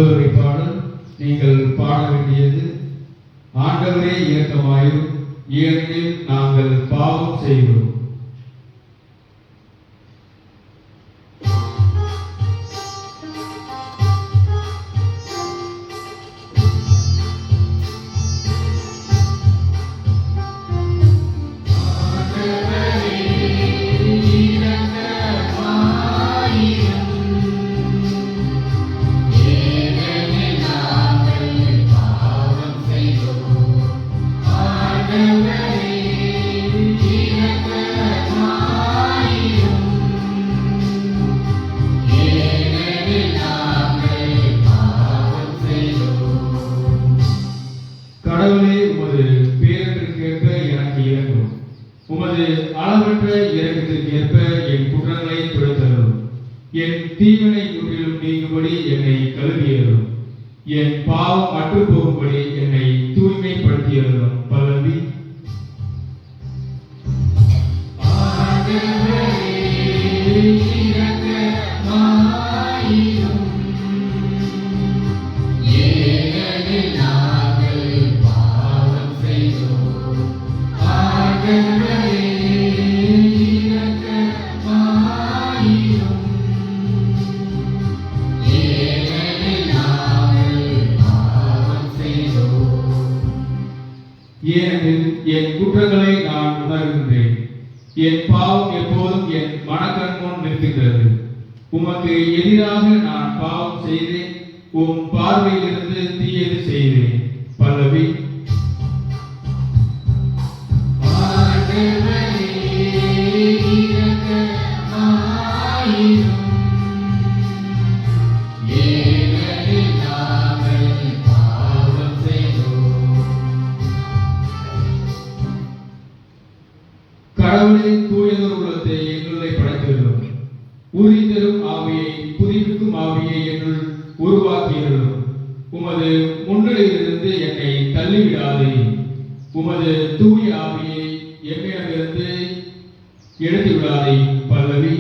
முதலுரை பாடல் நீங்கள் பாட வேண்டியது ஆண்டவரே இரக்கமாயும், ஏனெனில் நாங்கள் பாவம் செய்கிறோம். உமது அளவற்ற இரக்கத்திற்கேற்ப என் குற்றங்களை துடைத்தருளும். என் தீவினை முற்றிலும் நீங்கும்படி என்னை கழுவியருளும். என் பாவம் அற்று போகும்படி என்னை தூய்மைப்படுத்தியருளும். பல்லவி. ஏனெனில் என் குற்றங்களை நான் உணர்கின்றேன். என் பாவம் எப்போதும் என் மனக்கண் முன் நிற்கின்றது. உமக்கு எதிராக நான் பாவம் செய்தேன், உம் பார்வையிலிருந்து தீயது செய்தேன். பல்லவி. கடவுளே, தூயதொரு உள்ளத்தை என்னுள்ளே படைத்தருளும். உறுதி தரும் ஆவியை, புதுப்பிக்கும் ஆவியை என்னுள் உருவாக்கியருளும். உமது முன்னிலையிலிருந்து என்னை தள்ளிவிடாதே. உமது தூய ஆவியை என்னிடமிருந்து எடுத்து விடாதே. பல்லவி.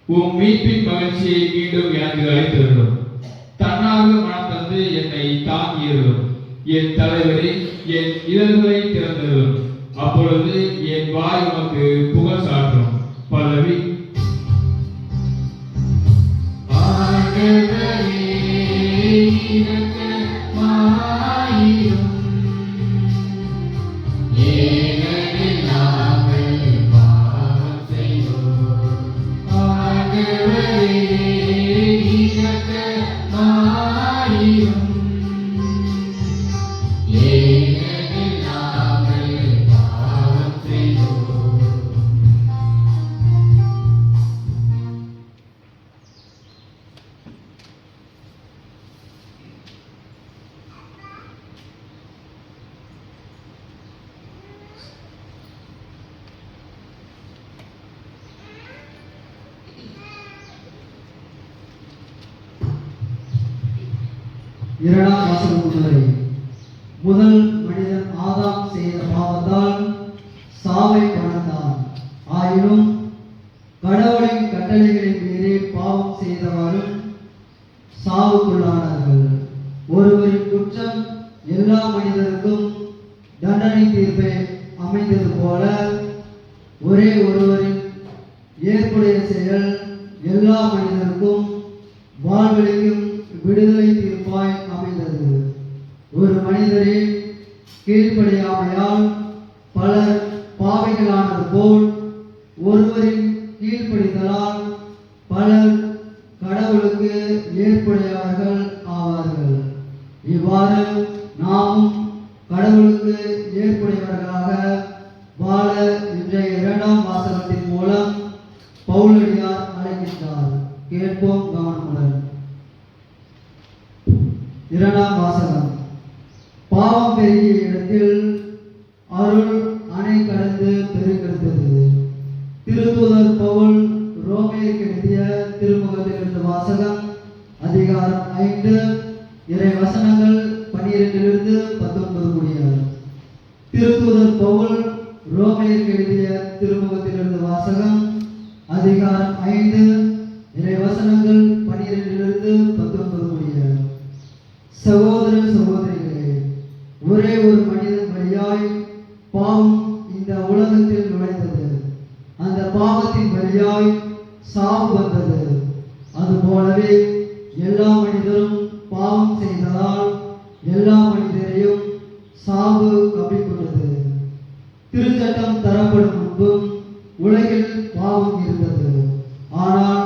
உம் மீட்பின் மகிழ்ச்சியை மீண்டும் எனக்கு அளித்தருளும். தன்னார்வ மனம் தந்து என்னை தாங்கியருளும். என் தலைவரே, என் இதழ்களை திறந்தருளும். அப்பொழுது என் வாய் உமக்கு புகழ் சாற்றும். பல்லவி. இரண்டாம் வாசகம் முன்னுரை. முதல் மனிதன் ஆதாம் செய்த பாவத்தால் சாவை கொண்டான். ஆயினும் கடவுளின் கட்டளைகளின் மீறி பாவம் செய்தவாறும் சாவுக்குள்ளானார்கள். ஒருவரின் குற்றம் எல்லா மனிதருக்கும் தண்டனை தீர்ப்பை அமைந்தது போல ஒரே ஒருவரின் ஏற்புடைய செயல் எல்லா மனிதருக்கும் வாழ்வழிக்கும் விடுதலை தீர்ப்பாய் அமைந்தது. ஒரு மனிதரின் கீழ்ப்படியாமையால் பலர் பாவிகளானது போல் ஒருவரின் கீழ்ப்படிதலால் பலர் கடவுளுக்கு ஏற்புடையவர்கள் ஆவார்கள். இவ்வாறு நாமும் கடவுளுக்கு ஏற்புடையவர்களாக வாழ இன்றைய இரண்டாம் வாசகத்தின் மூலம் பவுலடியார் அழைக்கின்றார். கேட்போம் கவனமுடன். இரண்டாம் வாசகம். பாவம் பெருகிய இடத்தில் அருள் அணை கடந்து பெருக்கெடுத்தது. திருத்தூதர் பவுல் ரோமேயருக்கு எழுதிய வசனங்கள் 12-19 முடிய. திருத்தூதர் பவுல் ரோமையருக்கு எழுதிய திருமுகத்திலிருந்து வாசகம். அதிகாரம் 5 வசனங்கள் 12-19 முடிய. சகோதர சகோதரிகளே, ஒரே ஒரு மனிதன் வழியாய் பாவம் இந்த உலகத்தில் நுழைந்தது. அந்த பாவத்தின் வழியாய் சாவு வந்தது. அதுபோலவே எல்லா மனிதரும் பாவம் செய்ததால் எல்லா மனிதரையும் சாவு கவ்விக்கொண்டது. திருச்சட்டம் தரப்படும் முன்பும் உலகில் பாவம் இருந்தது. ஆனால்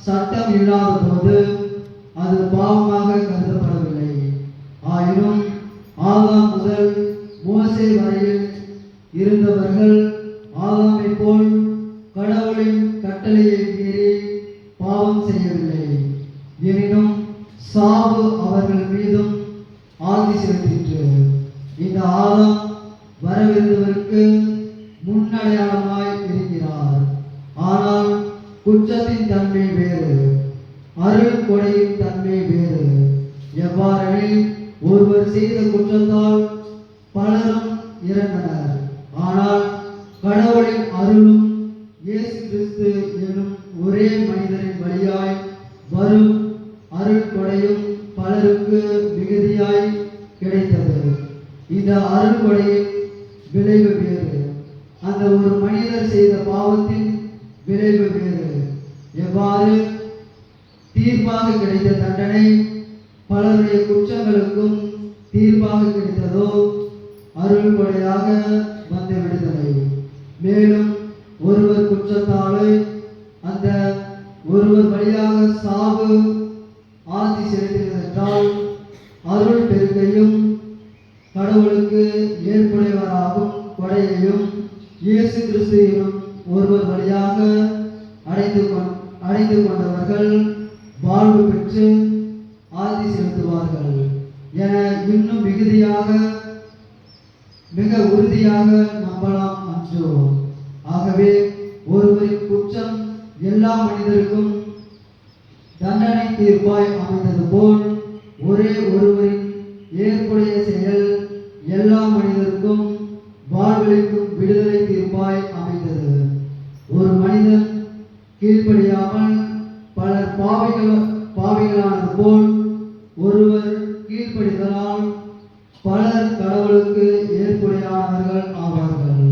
சட்டம் இல்லாத போது அது பாவமாக கருதப்படவில்லை. ஆயினும் ஆதாம் முதல் மோசே வரையில் இருந்தவர்கள் ஆதாமை போல் கடவுளின் கட்டளையை மீறி பாவம் செய்யவில்லை. எனினும் சாவு அவர்கள் மீதும் ஆதி செலுத்திற்று. இந்த ஆதாம் வரவிருந்தவருக்கு முன்னடையாளமாய் இருக்கிறார். ஆனால் குற்றத்தின் தன்மை வேறு, அருள் கொடையின் தன்மை வேறு. எவ்வாறெனில் ஒருவர் செய்த குற்றத்தால் பலரும் இறந்தனர். ஆனால் கடவுளின் அருளும் இயேசு கிறிஸ்து எனும் ஒரே மனிதரின் வழியாய் வரும் அருள் கொடையும் பலருக்கு மிகுதியாய் கிடைத்தது. இந்த அருள் கொடையின் விளைவு வேறு, அந்த ஒரு மனிதர் செய்த பாவத்தின் விளைவு வேறு. எவ்வாறு தீர்ப்பாக கிடைத்த தண்டனை பலருடைய குற்றங்களுக்கும் தீர்ப்பாக கிடைத்ததோ, அருள் கொடையாக வந்த விடுதலை. மேலும் ஒருவர் குற்றத்தாலே அந்த ஒருவர் வழியாக சாவு ஆட்சி செலுத்தினதென்றால் அருள் பெருக்கையும் கடவுளுக்கு ஏற்புடையவராகும் கொடையையும் இயேசு கிறிஸ்து எனும் ஒருவர் வழியாக அடைந்து கொண்டவர்கள் வாழ்வு பெற்று ஆட்சி செலுத்துவார்கள் என இன்னும் மிக உறுதியாக நம்பலாம் அன்றோ. ஆகவே ஒருவரின் குற்றம் எல்லா மனிதருக்கும் தண்டனை தீர்ப்பாய் அமைந்தது போல் ஒரே ஒருவரின் ஏற்புடைய செயல் எல்லா மனிதருக்கும் வாழ்வளிக்கும் விடுதலை தீர்ப்பாய் அமைந்தது. ஒரு மனிதன் கீழ்ப்படியாமல் பலர் பாவிகளானது போல் ஒருவர் கீழ்ப்படிதலால் பலர் கடவுளுக்கு ஏற்புடையானவர்கள் ஆவார்கள்.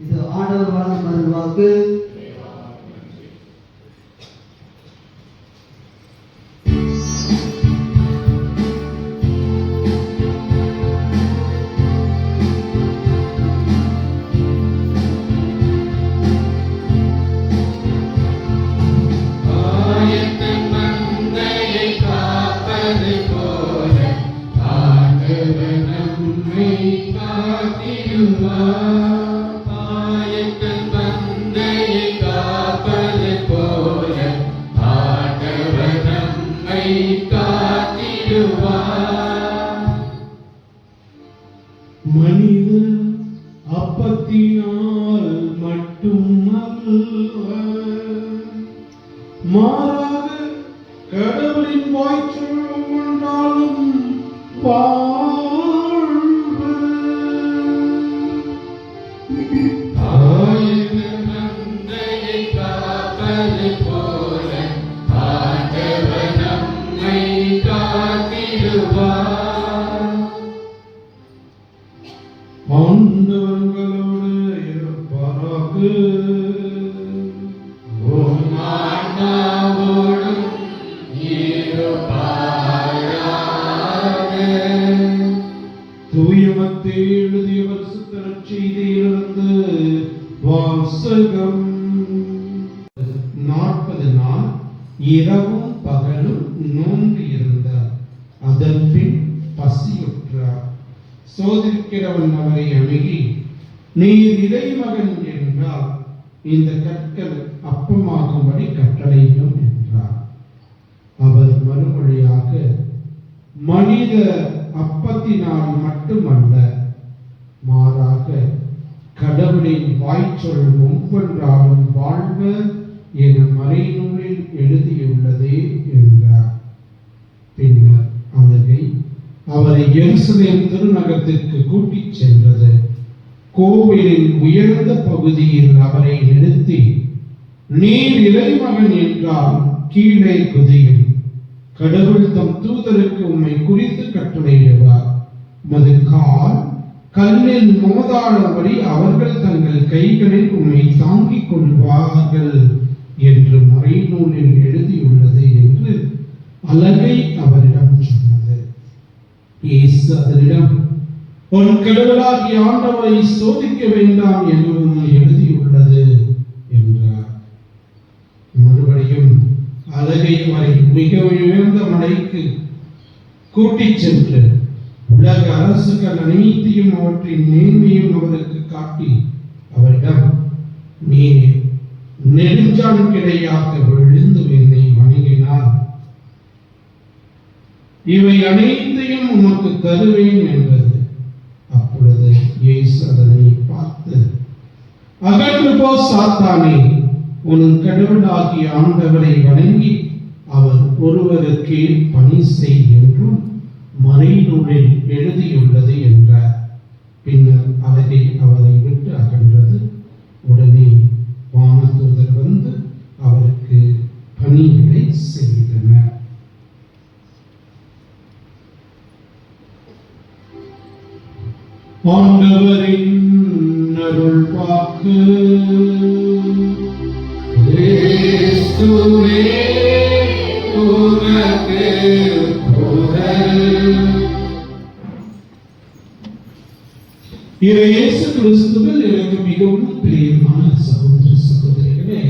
இது ஆண்டவர் வழங்கும் அருள்வாக்கு. மனித அப்பத்தினால் மட்டுமல்ல, மாறாக கடவுளின் வாய்ச்சொல் ஒவ்வொன்றாலும் வாழ்வு. ஆண்டவர்களோடு இருப்பாராக. தூய மத்தேயு எழுதிய பரிசுத்த நற்செய்தியிலிருந்து வாசகம். 40 நாள் இரவும் பகலும் நோன்பு இருந்தார். அதன் பின் பசியுற்றார். சோதிக்கிறவன் அவரை அணுகி, நீர் இறைமகன் என்றால் இந்த கற்கள் அப்பமாகும்படி கட்டளையிடும் என்றார். அவர் மறுமொழியாக, மனித அப்பத்தினால் மட்டுமல்ல, மாறாக கடவுளின் வாய்ச்சொல் ஒவ்வொன்றாலும் வாழ்வு என மறைநூலில் எழுதியுள்ளதே என்றார். பின்னர் அழுகை அவரை எருசலேம் திருநகரத்திற்கு கூட்டிச் சென்றது. கோவிலின் உயர்ந்த பகுதியில் அவரை நிறுத்தி, நீர் இறைமகன் என்றால் கீழே குதியும். கடவுள் தம் தூதருக்கு உம்மை குறித்து கட்டளையிடுவார். உமது கால் கல்லில் மோதாதபடி அவர்கள் தங்கள் கைகளில் உம்மை தாங்கிக் கொள்வார்கள் என்று மறைநூலில் எழுதியுள்ளது என்று அலகை அவரிடம் சொன்னது. இயேசு அதனிடம், உன் கடவுளாகிய ஆண்டவரை சோதிக்க வேண்டாம் எனவும் எழுதியுள்ளது என்றார். மறுபடியும் அலகை அவரை மிக உயர்ந்த மலைக்கு கூட்டிச் சென்று உலக அரசுகள் அனைத்தையும் அவற்றின் மேன்மையும் அவருக்கு காட்டி அவரிடம், நீ நெடுஞ்சான் கிடையாக விழுந்து என்னை வணங்கினார் இவை அனைத்தையும் உமக்கு தருவேன் என்றது. அப்பொழுது இயேசு அதனை பார்த்து, அகன்று போ சாத்தானே, உன் கடவுளாகிய ஆண்டவரை வணங்கி அவர் ஒருவருக்கே பணி செய் என்றும் மறைநூலில் எழுதியுள்ளது என்றார். பின்னர் அலகை அவரை விட்டு அகன்றது. உடனே வானதூதர் வந்து அவருக்கு பணிகளை செய்தனர். ஆண்டவரின் அருள் வாக்கு. கிறிஸ்துவே உமக்கு புகழ். இயேசு கிறிஸ்துவில் எனக்கு மிகவும் பிரியமான சகோதர சகோதரிகளே,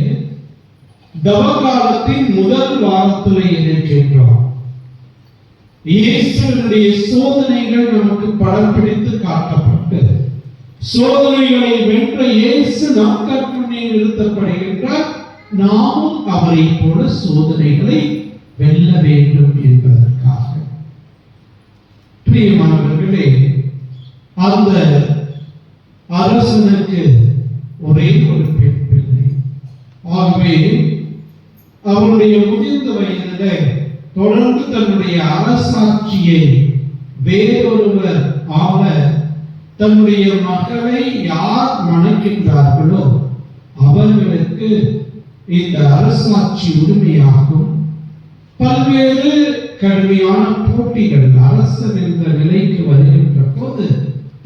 தவகாலத்தின் முதல் வாரத்திலே இருக்கின்றோம். இயேசுவினுடைய சோதனைகள் நமக்கு படம் பிடித்து காட்டப்பட்டது. சோதனைகளை வென்ற இயேசு நம் கற்பனை நிறுத்தப்படுகின்றார். நாமும் அவரை போல சோதனைகளை வெல்ல வேண்டும் என்பதற்காக. பிரியமானவர்களே, அந்த அரசனுக்கு ஒரே ஒரு பெண் பிள்ளை. ஆகவே அவருடைய முதிர்ந்த வயதிலே தொடர்ந்து தன்னுடைய அரசாட்சியை வேறொருவர் ஆள தன்னுடைய மகளை யார் மணக்கின்றார்களோ அவர்களுக்கு இந்த அரசாட்சி உரிமையாகும். பல்வேறு கடுமையான போட்டிகள் அரசன் என்ற நிலைக்கு வருகின்ற போது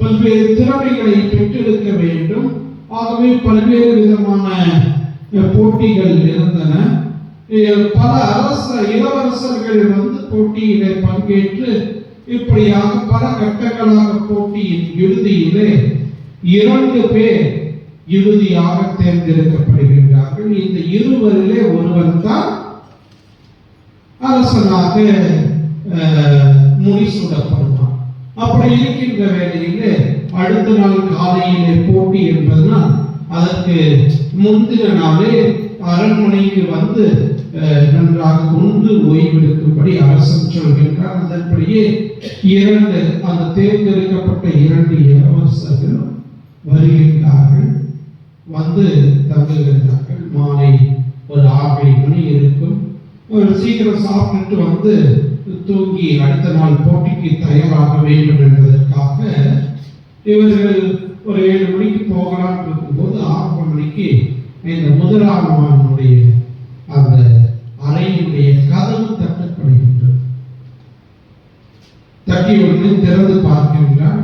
பல்வேறு திறமைகளை பெற்றெடுக்க வேண்டும். ஆகவே பல்வேறு விதமான போட்டிகள் இருந்தன. பல இளவரசர்கள் போட்டியிலே பங்கேற்று இப்படியாக பல கட்டங்களாக போட்டியின் இறுதியிலே 2 பேர் இறுதியாக தேர்ந்தெடுக்கப்படுகின்றார்கள். இந்த இருவரிலே ஒருவர் தான் அரசனாக முடிசூடப்படுவார். அப்படி இருக்கின்ற வேளையிலே அடுத்த நாள் காலையிலே போட்டி என்பதனால் அதற்கு முந்தின நாளே அரண்மனைக்கு வந்து நன்றாக உண்டு ஓய்வெடுக்கும்படி அரசன் சொல்கின்றார். அதன்படியே அந்த தேர்ந்தெடுக்கப்பட்ட 2 இளவரசர்களும் வருகின்றார்கள், வந்து தங்குகின்றார்கள். மாலை ஒரு 6 மணி இருக்கும். ஒரு சீக்கிரம் சாப்பிட்டு வந்து தூங்கி அடுத்த நாள் போட்டிக்கு தயாராக வேண்டும் என்பதற்காக இவர்கள் ஒரு 7 மணிக்கு போகலாம் இருக்கும்போது 6 மணிக்கு இந்த முதலாமனுடைய அந்த அறையினுடைய கதவு தட்டப்படுகின்றது. தட்டி உடனே திறந்து பார்க்கின்றார்.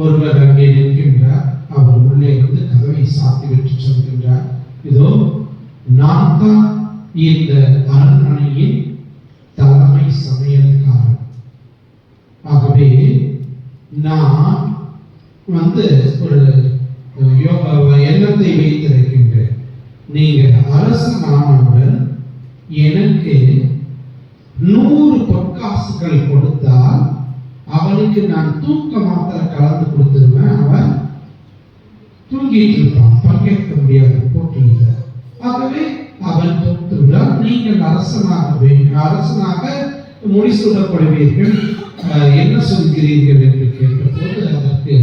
ஒருவர் அங்கே நிற்கின்றார். அவர் உள்ளே வந்து கதவை சாத்திவிட்டு சொல்கின்றார், இதோ நான் தான் இந்த அரண்மனையின் தலைமை சமையல்காரன். ஆகவே நான் ஒரு எண்ணத்தை வைத்திருக்கின்றேன். நீங்க அரசனானவுடன் எனக்கு 100 பொற்காசுகள் கொடுத்தால் அவனுக்கு நான் தூக்க மாத்திரை கலந்து கொடுத்துருவேன். அவன் தூங்கிட்டு இருப்பான், பங்கேற்க முடியாத போட்டியில். ஆகவே அவன் தோற்றுவிடால் நீங்கள் அரசனாக முடிசூடப்படுவீர்கள். என்ன சொல்கிறீர்கள் என்று கேட்டபோது அதற்கு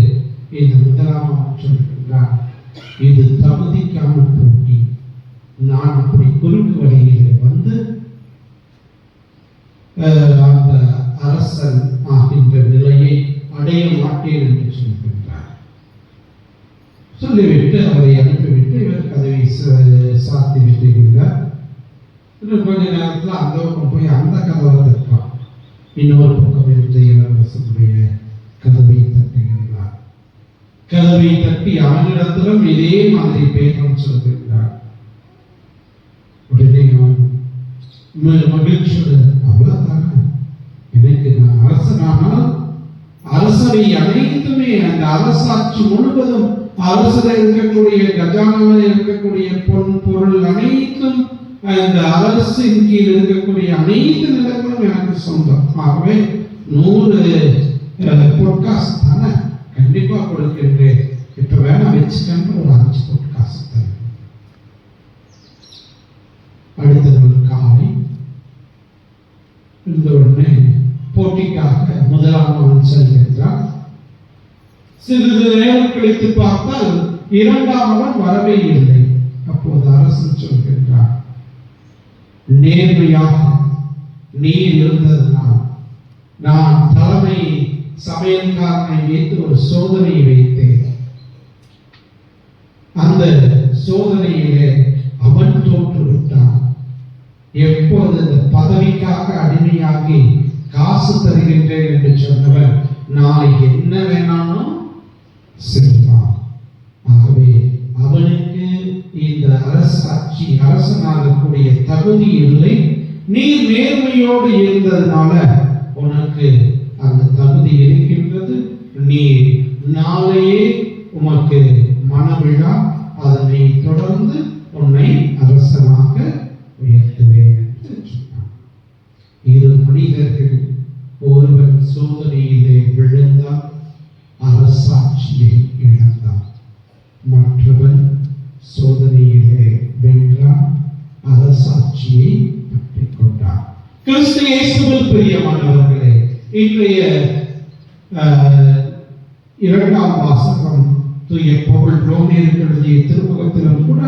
இந்த முதலாமன் சொல்கின்றான், இது தகுதிக்கான போட்டி. நான் அப்படி குறுக்கு வழியிலே வந்து அந்த அரச அரசன் ஆகின்ற நிலையை அடைய மாட்டேன் என்று சொல்கின்றார். சொல்லிவிட்டு அவரை அனுப்பிவிட்டு இவர் கதவை சாத்தி விட்டுகிறார். இன்னும் கொஞ்ச நேரத்தில் அந்த பக்கம் போய் அந்த கதவை தட்டுறான். இன்னொரு பக்கம் இருந்து இளவரசனுடைய கதவை தட்டுகின்றார். கதவை தட்டி அவனிடத்திலும் இதே மாதிரி பேரம் சொல்கின்றார். உடனே அவன் மகிழ்ச்சியுடன், அவ்வளவுதானே, எனக்கு நான் அரசனானால் அரசவை அனைத்துமே, அந்த அரசாட்சி முழுவதும், அரசில் இருக்கக்கூடிய கஜானாவில் இருக்கக்கூடிய பொன் பொருள் அனைத்தும், அந்த அரசின் கீழ் இருக்கக்கூடிய அனைத்து நிலங்களும் எனக்கு சொந்தம். ஆகவே 100 பொற்காசு தானே, கண்டிப்பா கொடுக்கின்றேன். இப்ப வேணா வச்சுக்கன்ற ஒரு 5 பொற்காசு தரேன். அடுத்த நாள் காலை இந்த உடனே போட்டிக்காக முதலாமவன் செல்கின்றான். சிறிது நேரம் கழித்து பார்த்தால் இரண்டாமவன் வரவே இல்லை. அப்போது அரசன் சொல்கின்றான், நேர்மையாக நீ இருந்ததனால் நான் தலைமை சமையல்காரனை வைத்து ஒரு சோதனை வைத்தேன். அந்த சோதனையிலே அவன் தோற்றுவிட்டான். எப்போது இந்த பதவிக்காக அடிமையாகி காசு தருகின்றேன் என்று சொன்னவன் நாளை என்ன வேணாலும் செய்வான். ஆகவே அவனுக்கு இந்த அரசாட்சி, அரசனாகக்கூடிய தகுதி இல்லை. நீ நேர்மையோடு இருந்ததுனால உனக்கு அந்த தகுதி இருக்கின்றது. நீ நாளையே உனக்கு மனவிழா, அதனை தொடர்ந்து உன்னை அரசனாக உயர்த்துவேன் என்று சொன்னான். 2 மனிதர்கள், ஒருவன் சோதனையிலே விழுந்தான், அரசாட்சியை இழந்தான். மற்றவன் சோதனையிலே வென்றான், அரசாட்சியை பற்றிக் கொண்டான். கிறிஸ்து இயேசுவில் பிரியமானவர்களே, இன்றைய 2ஆம் வாசகம் தூய பவுல் ரோமேயருக்கு எழுதிய திருமுகத்திலும் கூட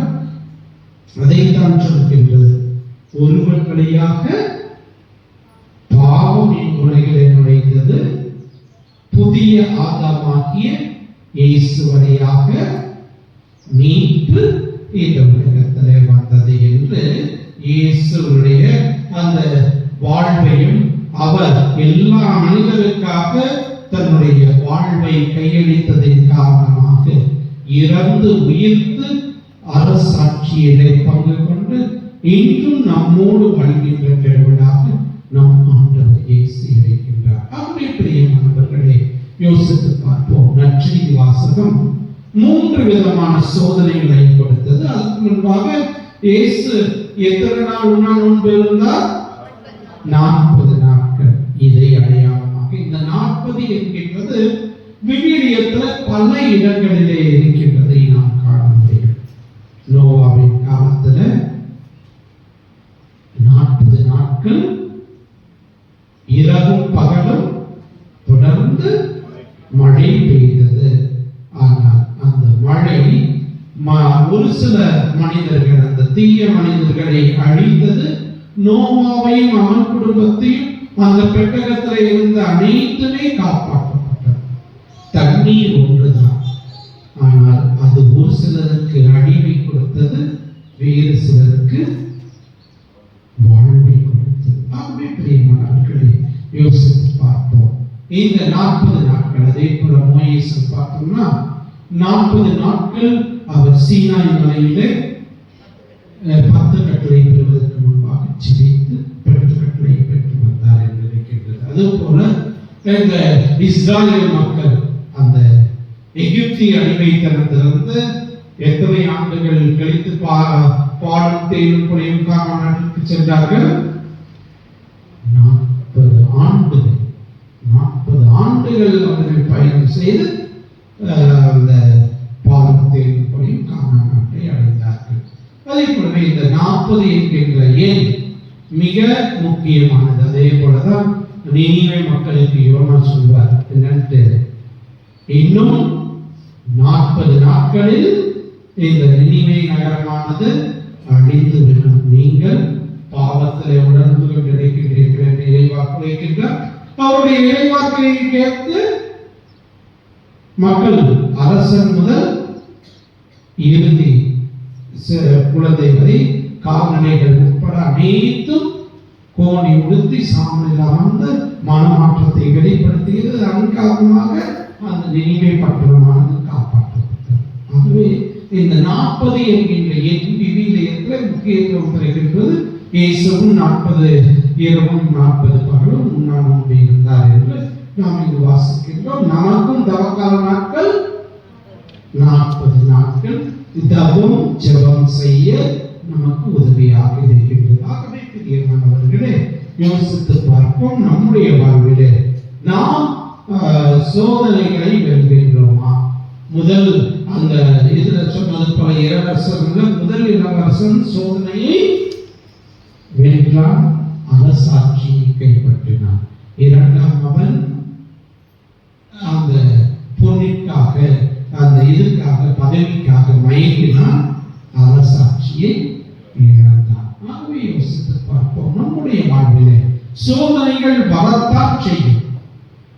அதைத்தான் சொல்கின்றது. ஒருவன் வழியாக பாவம் இவ்வுலகிலே நுழைந்தது, புதிய ஆதாமாகிய இயேசு வழியாக மீட்பு இந்த உலகத்திலே வந்தது என்று இயேசுடைய அந்த வாழ்வையும், அவர் எல்லா மனிதருக்காக தன்னுடைய வாழ்வை கையளித்ததின் காரணமாக இறந்து உயிர்த்து அரசாட்சியிலே பங்கு கொண்டு இன்றும் நம்மோடு வாழ்கின்ற கடவுளாக நம் ஆண்டவர் இயேசு இருக்கின்றார். அப்படி பிரியமானவர்களே, யோசித்து பார்ப்போம். நற்செய்தி வாசகம் 3 விதமான சோதனைகளை கொடுத்தது. அதுக்கு முன்பாக இயேசு எத்தனை நாள் உண்ணா நோன்பு இருந்தார்? 40 நாட்கள். இதை அடையாளமாக இந்த 40 என்கின்றது விவிலியத்தில் பல இடங்களிலே இருக்கின்றதை நாம் காண முடியும். நோவாவின் காலத்துல 40 நாட்கள் இரவும் பகலும் தொடர்ந்து மழை பெய்தது. ஆனால் அந்த மழை ஒரு சில மனிதர்கள், அந்த தீய மனிதர்களை அழித்தது. நோவாவையும் அவன் குடும்பத்தையும், அந்த பெட்டகத்தில் இருந்த அனைத்துமே காப்பாற்றப்பட்டது. தண்ணீர் ஒன்றுதான், ஆனால் அது ஒரு சிலருக்கு அழிவை கொடுத்தது, வேறு சிலருக்கு வாழ்வை கொடுத்தது. ஆகவே பிரியமானவர்களே, யோசித்து பார்ப்போம். இந்த 40 நாட்கள், அதே போல மோசே பார்த்தோம்னா 40 நாட்கள் அவர் சீனாய் மலையிலே 10 கட்டளை பெறுவதற்கு முன்பாக ஜெபித்து 10 கட்டளை பெற்று வந்தார் என்று இருக்கின்றது. அதுபோல இந்த இஸ்ராயேல் மக்கள் அந்த எகிப்திய அடிமைத்தனத்திலிருந்து எத்தனை ஆண்டுகள் கழித்து பாலும் தேனும் பொழியும் கானான் நாட்டுக்கு சென்றார்கள்? 40 ஆண்டுகள் அவர்கள் பயணம் செய்து அந்த பாலும் தேனும் பொழியும் கானான் நாட்டை அடைந்தார்கள். அதே போலவே இந்த 40 என்கின்ற எண் மிக முக்கியமானது. அதே போலதான் நினிவே மக்களுக்கு யோனா சொல்வார், என்னட்டு இன்னும் 40 நாட்களில் இந்த நினிவே நகரமானது அழிந்து விடும், நீங்கள் பாவத்திலே உணர்ந்து கொண்டிருக்கின்றீர்கள் என்று இறைவாக்கு வைக்கின்றார். அவருடைய இறைவாக்கை கேட்டு மக்கள் அரசன் முதல் இறுதி குழந்தை வரை கால்நடைகள் உட்பட அனைத்தும் கோணி உடுத்தி சாமியில் அமர்ந்து மனமாற்றத்தை வெளிப்படுத்தியது. அதன் காரணமாக அந்த நினைவை பட்டணமானது காப்பாற்றப்பட்டது. ஆகவே இந்த 40 என்கின்ற விவிலியத்தில் முக்கியத்துவம் பெறுகின்றது. இயேசுவும் 40 இரவும் 40 பகலும் உண்ணாமல் இருந்தார் என்று நாம் இங்கு வாசிக்கின்றோம். நமக்கும் தவக்கால நாட்கள் 40 நாட்கள் தவம் ஜெபம் செய்ய நமக்கு உதவியாக இருக்கின்றது. ஆகவே பிரியமானவர்களே, யோசித்து பார்ப்போம், நம்முடைய வாழ்விலே நாம் சோதனைகளை வெல்கின்றோமா? முதல் அந்த இதுல சொன்னது போல இளவரசர்கள், முதல் இளவரசன் சோதனையை வென்றான், அரசாட்சியை கைப்பற்றினான். இரண்டாம் அவன் அந்த பொன்னிற்காக, அந்த இதுக்காக, பதவிக்காக மயங்கினான், அரசாட்சியை இழந்தான். ஆகவே யோசித்து பார்ப்போம், நம்முடைய வாழ்விலே சோதனைகள் வரத்தான் செய்யும்.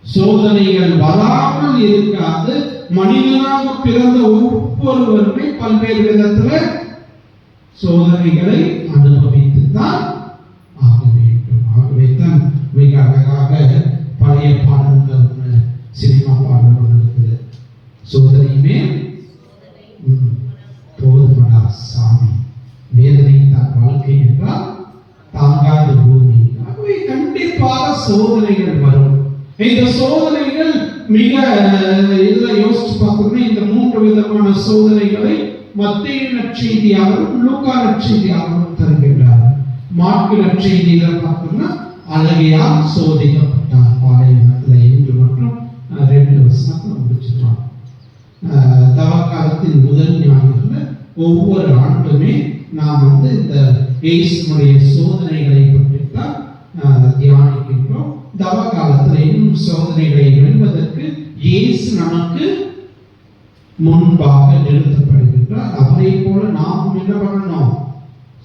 சோதனைகள் வராமல் இருக்காது. மனிதனாக பிறந்த ஒவ்வொருவருமே பல்வேறு விதத்தில் சோதனைகளை அனுபவித்துத்தான் ஆக வேண்டும். ஆகவே தான் மிக அழகாக பழைய பாடல்கள் சினிமா பாடல் ஒன்று இருக்குது. சோதனையுமே போதுமடா சாமி, வேதனை தான் வாழ்க்கை என்றால் தாங்காத பூமி. ஆகவே கண்டிப்பாக சோதனைகள் வரும். இந்த சோதனைகள் மிக இதுல யோசிச்சு பார்த்தோம்னா இந்த 3 விதமான சோதனைகளை மத்தேயு நற்செய்தியாளரும் லூக்கா நற்செய்தியாளரும் தருகின்றார். மாற்கு நற்செய்தியில பார்த்தோம்னா அழகையால் சோதிக்கப்பட்டார் பாலைவனத்துல என்று மற்றும் 2 வசனத்தை முடிச்சிருவாங்க. தவக்காலத்தின் முதல் ஞாயிறுல ஒவ்வொரு ஆண்டுமே நாம் இந்த இயேசுனுடைய சோதனைகளை பற்றி தான் தியானிக்கின்றோம். தவ காலத்தில் இன்னும் சோதனைகளை வெல்வதற்கு இயேசு நமக்கு முன்பாக நிறுத்தப்படுகின்றார். அவரை போல நாம் என்ன பண்ணணும்?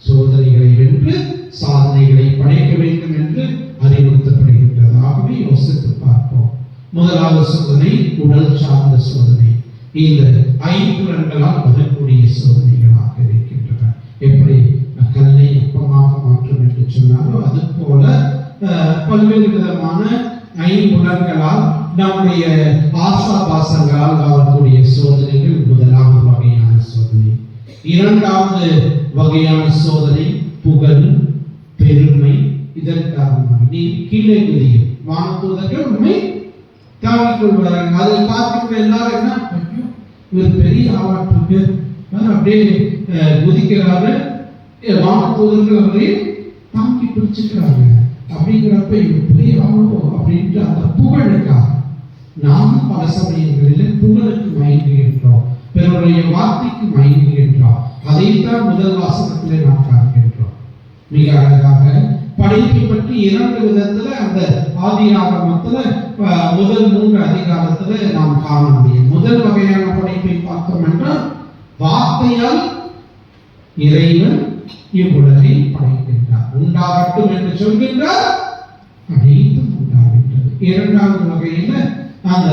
சோதனைகளை வென்று சாதனைகளை படைக்க வேண்டும் என்று அறிவுறுத்தப்படுகின்றது. ஆகவே யோசித்து பார்ப்போம். முதலாவது சோதனை உடல் சார்ந்த சோதனை. இந்த ஐம்புலன்களால் வரக்கூடிய சோதனைகளாக இருக்கின்றன. எப்படி கல்லை அப்பமாக மாற்றும் என்று சொன்னாலோ அது போல பல்வேறு விதமான ஐம்புலன்களால் நம்முடைய ஆசாபாசங்களால் வரக்கூடிய சோதனைகள் முதலாவது வகையான சோதனை. இரண்டாவது வகையான சோதனை புகழ், பெருமை. இதன் காரணமாக நீ கீழே குதியும். வானதூதர்கள் உண்மை தாங்கிக் கொள்வார்கள். அதை பார்க்கின்ற எல்லாரும் என்ன, இவர் பெரிய ஆளாற்றுக்கு அப்படியே குதிக்கிறாரு, வானதூதர்கள் அவரை தாங்கி பிடிச்சுக்கிறாங்க. அப்படிங்கிறப்ப இவர் பெரிய ஆளோ அப்படின்ட்டு அந்த புகழுக்காக நாம் பல சமயங்களில் புகழுக்கு மயங்குகின்றோம், பிறருடைய வார்த்தைக்கு மயங்குகின்றோம். அதைத்தான் முதல் வாசகத்திலே நாம் காண்கின்றோம். மிக அழகாக படைப்பை பற்றி 2 விதத்துல அந்த ஆதியாகமத்துல முதல் 3 அதிகாரத்துல நாம் காண முடியும். முதல் வகையான படைப்பை பார்த்தோம் என்றால் வார்த்தையால் இறைவன் இவ்வுலகை படைக்கின்றார். உண்டாகட்டும் என்று சொல்கின்றார், அனைத்தும் உண்டாகின்றது. இரண்டாவது வகையில அந்த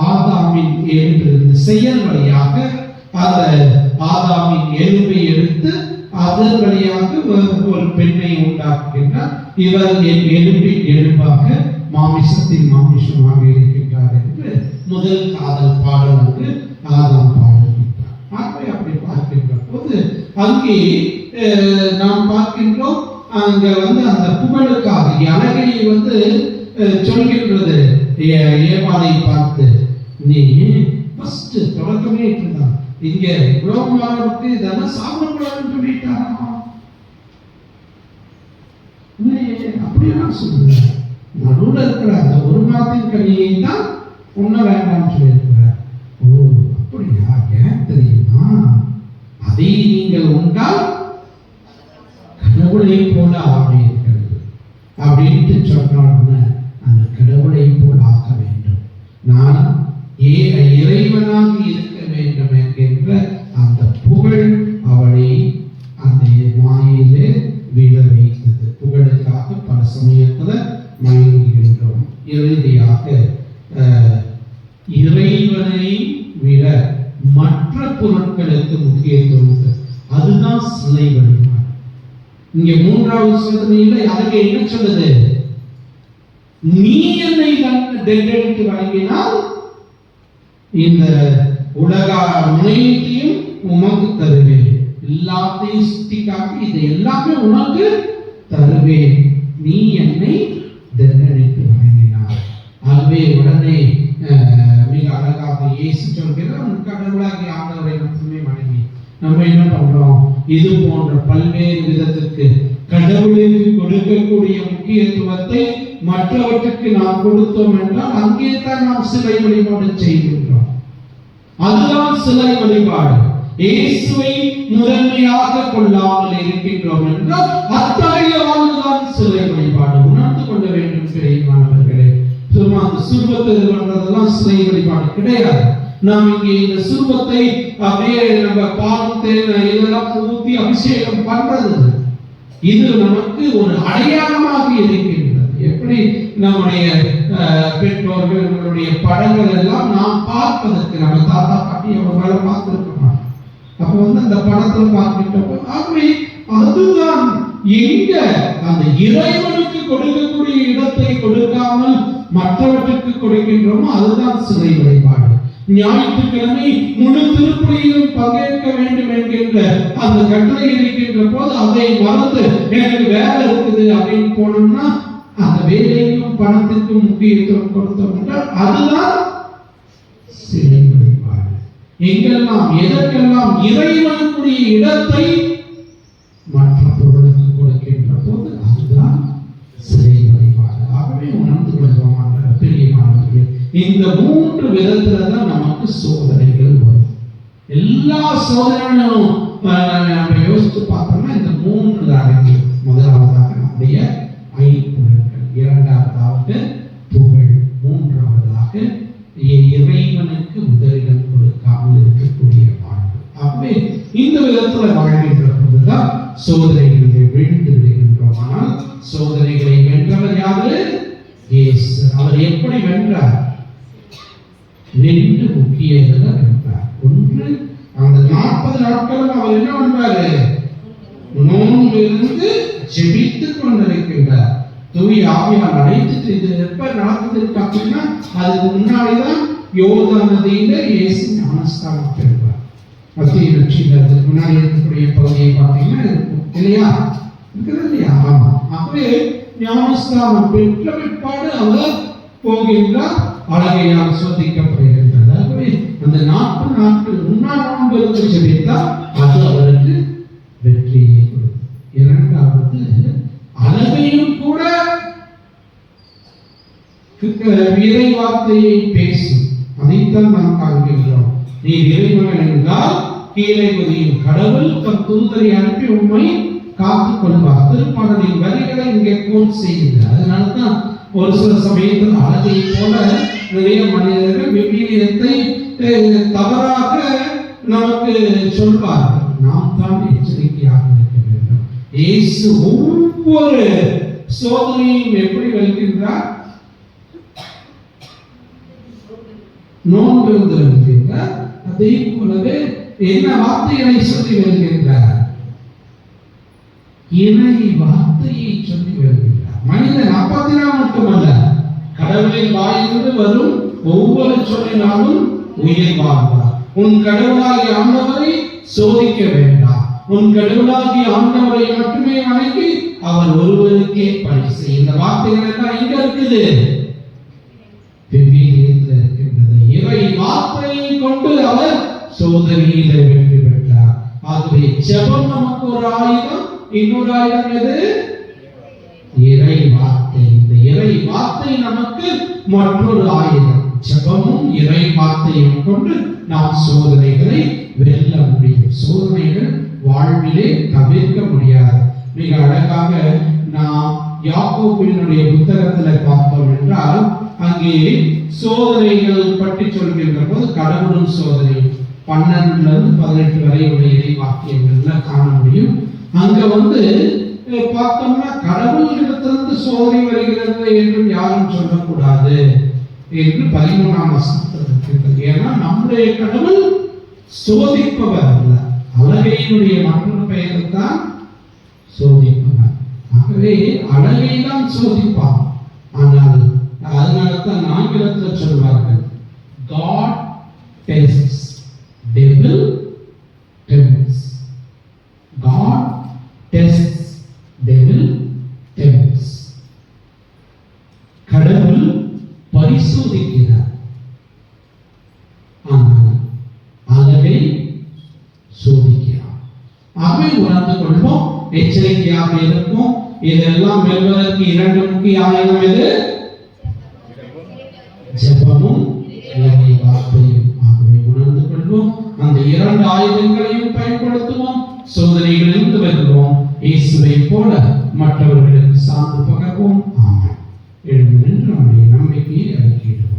ஆதாமின் எழுந்திருந்த செயல் வழியாக அந்த ஆதாமின் எலும்பை எடுத்து அதன் வழியாக ஒரு பெண்ணை உண்டாக்குகின்றார். இவர் என் எலும்பின் எலும்பாக மாமிசத்தின் மாமிசமாக இருக்கின்றார் என்று முதல் காதல் பாடல் அங்கு ஆதாம் பாடுகின்றார். ஆகவே அப்படி பார்க்கின்ற போது அங்கே நாம் பார்க்கின்றோம், அங்க அந்த புகழுக்காக அழகையை சொல்கின்றது ஏவாளை பார்த்து, நீ ஃபர்ஸ்ட் தொடக்கமே இப்படிதான், இங்க இவ்வளவு நாளுக்கு இதெல்லாம் சாப்பிடக்கூடாதுன்னு சொல்லிட்டாரா? அப்படியெல்லாம் சொல்லுங்க. நடுவில் இருக்கிற அந்த ஒரு நாத்தின் கனியை தான் உண்ண வேண்டாம்னு சொல்லியிருக்கிறார். ஓ அப்படியா? ஏன் தெரியுமா? அதை நீங்கள் உண்டால் கடவுளை போல ஆகியிருக்கிறது அப்படின்ட்டு சொன்னான்னு அந்த கடவுளை போல் ஆக வேண்டும், நான் இறைவனாக இருக்க வேண்டும் என்கின்ற அந்த புகழ் அவளை அந்த மாயிலே விழ வைத்தது. புகழுக்காக பல சமயத்துல மயங்குகின்றோம். மக்களுக்கு முக்கியத்துவம் உண்டு. அதுதான் சிலை வழிபாடு. இங்க மூன்றாவது சோதனையில அதுக்கு என்ன சொல்லுது? நீ என்னை தண்டனைக்கு வழங்கினால் இந்த உலக முனையத்தையும் உமக்கு தருவேன், எல்லாத்தையும் சுத்தி காட்டி இதை எல்லாமே உனக்கு தருவேன், நீ என்னை தண்டனைக்கு வழங்கினார். ஆகவே உடனே மிக அழகாக இயேசு சொல்கிறார், கடவுளாகிய ஆண்டவரை மட்டுமே வணங்கி. நம்ம என்ன பண்றோம்? இது போன்ற பல்வேறு விதத்துக்கு கடவுளுக்கு கொடுக்கக்கூடிய முக்கியத்துவத்தை மற்றவற்றுக்கு நாம் கொடுத்தோம் என்றால் அங்கே தான் நாம் சிலை வழிபாடு செய்கின்றோம். அதுதான் சிலை வழிபாடு. இயேசுவை முதன்மையாக கொள்ளாமல் இருக்கின்றோம் என்றால் அத்தகைய வாழ்வுதான் சிலை வழிபாடு. உணர்ந்து கொள்ள வேண்டும் பிரியமானவர்களே. சும்மா அந்த சுருபத்தை பண்றதெல்லாம் சிலை வழிபாடு கிடையாது. நாம் இங்கே இந்த சுருபத்தை அப்படியே நம்ம பாவத்தை இதெல்லாம் ஊத்தி அபிஷேகம் பண்றது, இது நமக்கு ஒரு அடையாளமாக இருக்கின்றது. எப்படி நம்முடைய பெற்றோர்கள் நம்மளுடைய படங்கள் எல்லாம் நாம் பார்ப்பதற்கு, நம்ம தாத்தா பாட்டி அவர்கள பார்த்திருக்கோம். அப்ப அந்த படத்துல பார்க்கிட்டப்போ ஆகவே அதுதான் எங்க அந்த இறைவனுக்கு கொடுக்கக்கூடிய இடத்தை கொடுக்காமல் மற்றவற்றுக்கு கொடுக்கின்றோமோ அதுதான் சிலை வழிபாடு. ஞாயிற்றுக்கிழமை முழு திருப்பலியிலும் பங்கேற்க வேண்டும் என்கின்ற அந்த கட்டளை இருக்கின்ற போது அதை மறந்து எனக்கு வேலை இருக்குது அப்படின்னு போனோம்னா அந்த வேலைக்கும் பணத்திற்கும் முக்கியத்துவம் கொடுத்தோம் என்றால் அதுதான் சிலை வழிபாடு. எங்கெல்லாம் எதற்கெல்லாம் இறைவனுடைய இடத்தை மற்றவர்களுக்கு கொடுக்கின்ற போது அதுதான் சிலை வழிபாடு. ஆகவே உணர்ந்து கொள்வோம் பிரியமானவர்களே, இந்த மூன்று விதத்துல தான் நமக்கு சோதனைகள் வரும். எல்லா சோதனைகளும் நம்ம யோசித்து பார்த்தோம்னா இந்த மூன்று அடங்கி. முதலாவதாக நம்முடைய ஐம்புலன்கள், இரண்டாவதாக புகழ், மூன்றாவதாக இறைவனுக்கு முதலிடம் கொடுக்காமல் இருக்கக்கூடிய வாழ்வு. ஆகவே இந்த விதத்துல வாழ்கின்ற போதுதான் சோதனைகளை வீழ்ந்து விடுகின்றோம். ஆனால் சோதனைகளை வென்றவர் யாரு? இயேசு. அவர் எப்படி வென்றார்? ரெண்டு முக்கிய வென்றார். ஒன்று, அந்த 40 நாட்களும் அவர் என்ன பண்றாரு? நோன்பு இருந்து ஜெபித்துக் கொண்டிருக்கின்றார். தூய ஆவியால் அழைத்து இது எப்ப நடந்தது பார்த்தீங்கன்னா அதுக்கு முன்னாடிதான் யோர்தான் நதியில இயேசு ஞானஸ்தானம் பெறுவார். மத்திய லட்சியத்துக்கு முன்னாடி இருக்கக்கூடிய பகுதியை பார்த்தீங்கன்னா இல்லையா? இருக்கிறது இல்லையா? ஆமா. ஆகவே ஞானஸ்தானம் பெற்ற பிற்பாடு அவர் போகின்றார், அழகையால் சோதிக்கப்படுகின்றது. ஆகவே அந்த 40 நாட்கள் நோன்பு இருந்து ஜெபித்தால் அது அவருக்கு வெற்றியை கொடுக்கும். இரண்டாவது, அழகையும் கூட இறை வார்த்தையை பேசும். அதைத்தான் நாம் காண்கின்றோம். நீ இறைமகன் என்றால் கீழே குதியும் கடவுள் தம் தூதரை அனுப்பி உண்மை காத்துக் கொள்வார். திருப்பாடலின் வரிகளை இங்கே கோட் செய்கிறது. அதனால்தான் ஒரு சில சமயத்தில் அழகை போல நிறைய மனிதர்கள் விவிலியத்தை தவறாக நமக்கு சொல்வார்கள். நாம் தான் எச்சரிக்கையாக இருக்க வேண்டும். இயேசு ஒவ்வொரு சோதனையும் எப்படி வெல்கின்றார்? நோன்பு இருந்து வெல்கின்றார். அதே போலவே என்ன வார்த்தைகளை சொல்லி வெல்கின்றார்? இறை வார்த்தையை சொல்லி வருகிறார். மனிதன் அப்பத்தினால் மட்டுமல்ல, கடவுளின் வாயிலிருந்து வரும் ஒவ்வொரு சொல்லினாலும் உயிர் வாழ்வார். உன் கடவுளாகிய ஆண்டவரை சோதிக்க வேண்டாம். உன் கடவுளாகிய ஆண்டவரை மட்டுமே வணங்கி அவர் ஒருவருக்கே பணி செய். இந்த வார்த்தைகள் எல்லாம் எங்க இருக்குது? விவிலியத்தில் இருக்கின்றது. இறை வார்த்தையை கொண்டு அவர் சோதனையில வெற்றி பெற்றார். ஆகவே ஜெபம் நமக்கு ஒரு ஆயுதம், இன்னொரு ஆயுதம் எது? இறை வார்த்தை. இந்த இறை வார்த்தை நமக்கு மற்றொரு ஆயுதம். ஜெபமும் இறை வார்த்தையும் கொண்டு நாம் சோதனைகளை வெல்ல முடியும். சோதனைகள் வாழ்விலே தவிர்க்க முடியாது. மிக அழகாக நாம் யாக்கோபினுடைய புத்தகத்தில் பார்த்தோம் என்றால் அங்கே சோதனைகள் பற்றி சொல்கின்ற போது கடவுளும் சோதனை 12-18 வரை உள்ள இறை வாக்கியங்கள்ல காண முடியும். அங்க பார்த்தோம்னா கடவுள் இடத்திலிருந்து சோதனை வருகிறது என்றும் யாரும் சொல்லக்கூடாது என்று 13ஆம் வசனத்தில் இருக்கிறது. ஏன்னா நம்முடைய கடவுள் சோதிப்பவர் அல்ல. அழகையினுடைய மற்றொரு பெயர் தான் சோதிப்பவர். ஆகவே அழகை தான் சோதிப்பார். ஆனால் அதனால்தான் ஆங்கிலத்தில் சொல்வார்கள் God tests, devil tempts. God tests, devil tempts. கடவுள் பரிசோதிக்கிறார், ஆனால் அழகை சோதிக்கிறார். ஆகவே உணர்ந்து கொள்வோம், எச்சரிக்கையாக இருக்கும். இதெல்லாம் வெல்வதற்கு இரண்டு முக்கிய ஆயுதம் எது? ஜெபமும் இறை வார்த்தையும். ஆகவே உணர்ந்து கொள்வோம், அந்த இரண்டு ஆயுதங்களையும் பயன்படுத்துவோம், சோதனைகளிலிருந்து வெல்வோம். இயேசுவை போல மற்றவர்களுக்கு சார்ந்து பகர்வோம். ஆமென். எழுந்து நின்று நம்முடைய நம்பிக்கையை அறிக்கையிடுவோம்.